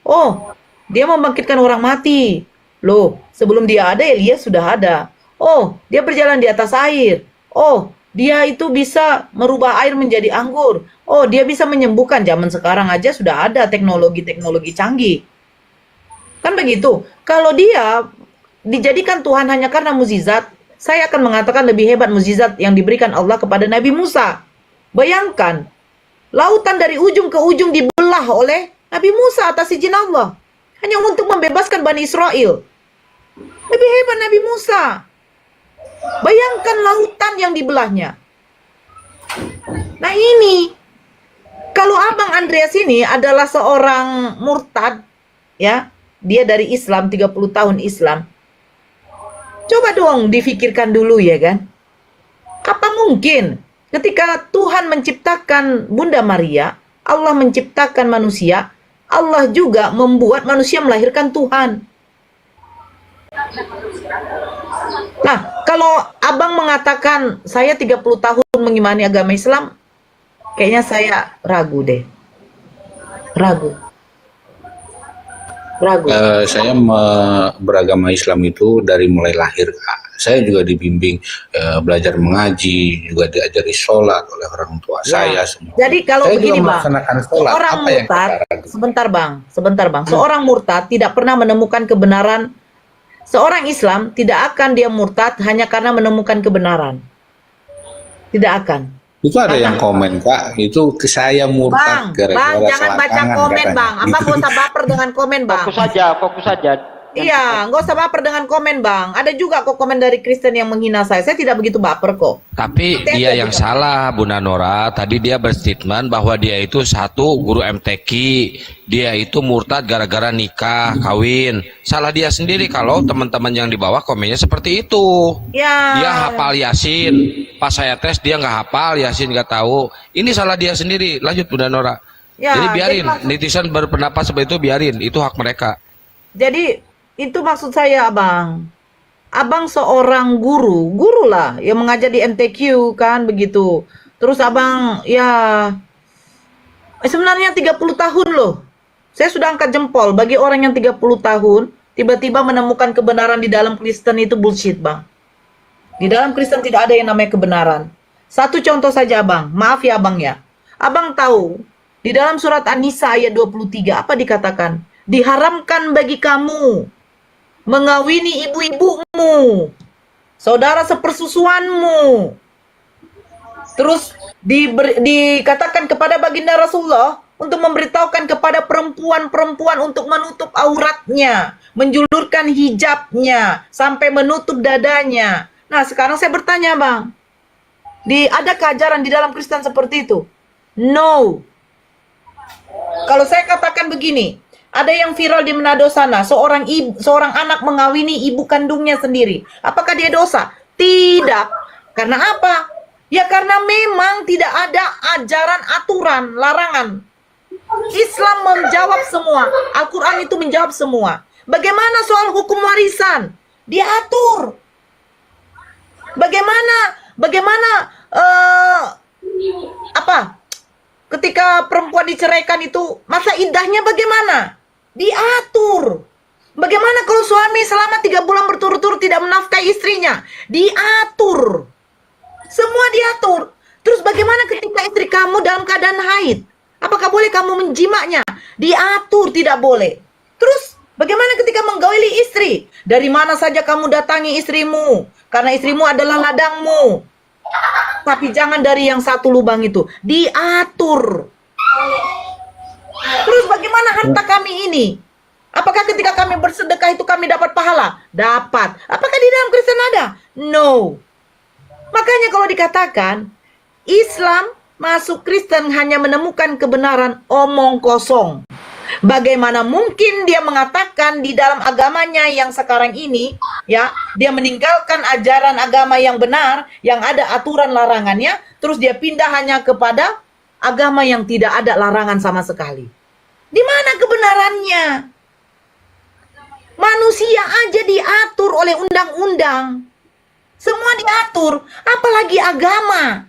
Oh, dia membangkitkan orang mati. Loh, sebelum dia ada, Elia sudah ada. Oh, dia berjalan di atas air. Oh, dia itu bisa merubah air menjadi anggur. Oh, dia bisa menyembuhkan. Zaman sekarang aja sudah ada teknologi-teknologi canggih. Kan begitu. Kalau dia dijadikan Tuhan hanya karena mukjizat, saya akan mengatakan lebih hebat mukjizat yang diberikan Allah kepada Nabi Musa. Bayangkan, lautan dari ujung ke ujung dibelah oleh Nabi Musa atas izin Allah. Hanya untuk membebaskan Bani Israel. Lebih hebat Nabi Musa. Bayangkan lautan yang dibelahnya. Nah ini, kalau Abang Andreas ini adalah seorang murtad, ya, dia dari Islam, 30 tahun Islam. Coba dong difikirkan dulu ya kan. Apa mungkin ketika Tuhan menciptakan Bunda Maria, Allah menciptakan manusia, Allah juga membuat manusia melahirkan Tuhan. Nah, kalau Abang mengatakan saya 30 tahun mengimani agama Islam, kayaknya saya ragu deh. Ragu.
Saya beragama Islam itu dari mulai lahir, Kak. Saya juga dibimbing belajar mengaji, juga diajari sholat oleh orang tua saya.
Jadi kalau
saya
begini
juga
Bang,
melaksanakan sholat.
seorang
Apa yang
murtad,
kita ragu?
sebentar bang, seorang murtad tidak pernah menemukan kebenaran. Seorang Islam tidak akan dia murtad hanya karena menemukan kebenaran. Tidak akan.
Itu ada yang komen, Kak. Itu ke saya murtad gara-gara
Jangan baca
selangkangan
komen
katanya.
Bang. Abang gak usah baper dengan komen Bang.
Fokus saja.
Iya, nggak usah baper dengan komen Bang. Ada juga kok komen dari Kristen yang menghina saya. Saya tidak begitu baper kok.
Tapi dia yang salah, Bunda Nora. Tadi dia berstatement bahwa dia itu satu guru MTQ, dia itu murtad gara-gara nikah, kawin. Salah dia sendiri kalau teman-teman yang di bawah komennya seperti itu.
Ya.
Dia hafal Yasin, pas saya tes dia nggak hafal Yasin, nggak tahu. Ini salah dia sendiri. Lanjut Bunda Nora.
Ya,
Jadi biarin,
jadi
netizen berpendapat seperti itu biarin, itu hak mereka.
Jadi itu maksud saya Abang. Abang seorang guru lah yang mengajar di MTQ kan begitu. Terus Abang sebenarnya 30 tahun loh. Saya sudah angkat jempol bagi orang yang 30 tahun tiba-tiba menemukan kebenaran di dalam Kristen itu bullshit Bang. Di dalam Kristen tidak ada yang namanya kebenaran. Satu contoh saja Abang, maaf ya Abang ya. Abang tahu di dalam surat An-Nisa ayat 23 apa dikatakan? Diharamkan bagi kamu mengawini ibu-ibumu, saudara sepersusuanmu. Terus dikatakan kepada baginda Rasulullah untuk memberitahukan kepada perempuan-perempuan untuk menutup auratnya, menjulurkan hijabnya sampai menutup dadanya. Nah, sekarang saya bertanya, Bang. Ada ajaran di dalam Kristen seperti itu? No. Kalau saya katakan begini, ada yang viral di Manado sana, seorang anak mengawini ibu kandungnya sendiri. Apakah dia dosa? Tidak. Karena apa? Ya karena memang tidak ada ajaran, aturan, larangan. Islam menjawab semua. Al-Quran itu menjawab semua. Bagaimana soal hukum warisan? Diatur. Bagaimana ketika perempuan diceraikan itu masa iddahnya bagaimana? Diatur. Bagaimana kalau suami selama 3 bulan berturut-turut tidak menafkahi istrinya? Diatur. Semua diatur. Terus bagaimana ketika istri kamu dalam keadaan haid? Apakah boleh kamu menjimaknya? Diatur, tidak boleh. Terus bagaimana ketika menggauli istri? Dari mana saja kamu datangi istrimu? karena istrimu adalah ladangmu. Tapi jangan dari yang satu lubang itu, diatur. Terus bagaimana harta kami ini? Apakah ketika kami bersedekah itu kami dapat pahala? Dapat. Apakah di dalam Kristen ada? No. Makanya kalau dikatakan Islam masuk Kristen hanya menemukan kebenaran omong kosong. Bagaimana mungkin dia mengatakan di dalam agamanya yang sekarang ini, ya, dia meninggalkan ajaran agama yang benar, yang ada aturan larangannya, terus dia pindah hanya kepada agama yang tidak ada larangan sama sekali. Di mana kebenarannya? Manusia aja diatur oleh undang-undang. Semua diatur, apalagi agama.